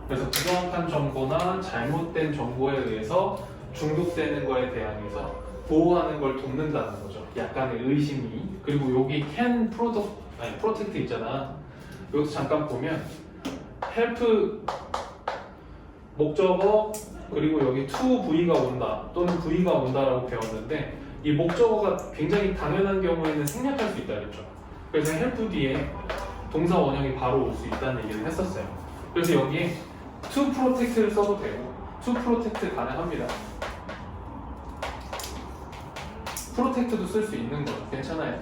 그래서 부정확한 정보나 잘못된 정보에 의해서 중독되는 거에 대항해서 보호하는 걸 돕는다는 거죠. 약간의 의심이. 그리고 여기 can protect 있잖아. 여기서 잠깐 보면 help 목적어 그리고 여기 to V가 온다 또는 V가 온다라고 배웠는데 이 목적어가 굉장히 당연한 경우에는 생략할 수 있다 그랬죠. 그래서 help 뒤에 동사 원형이 바로 올 수 있다는 얘기를 했었어요. 그래서 여기에 to protect를 써도 되고 to protect 가능합니다. protect도 쓸 수 있는 거죠. 괜찮아요.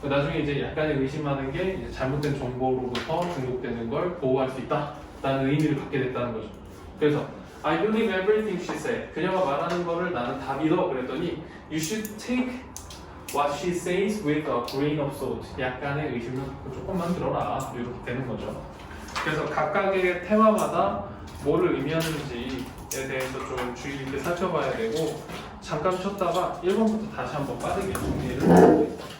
나중에 이제 약간의 의심하는 게 이제 잘못된 정보로부터 중독되는 걸 보호할 수 있다라는 의미를 갖게 됐다는 거죠. 그래서 I believe everything she said. 그녀가 말하는 거를 나는 다 믿어. 그랬더니 You should take what she says with a grain of salt. 약간의 의심을 갖고 조금만 들어라. 이렇게 되는 거죠. 그래서 각각의 테마마다 뭐를 의미하는지에 대해서 좀 주의 깊게 살펴봐야 되고 잠깐 쉬었다가 1번부터 다시 한번 빠르게 정리를 해보겠습니다.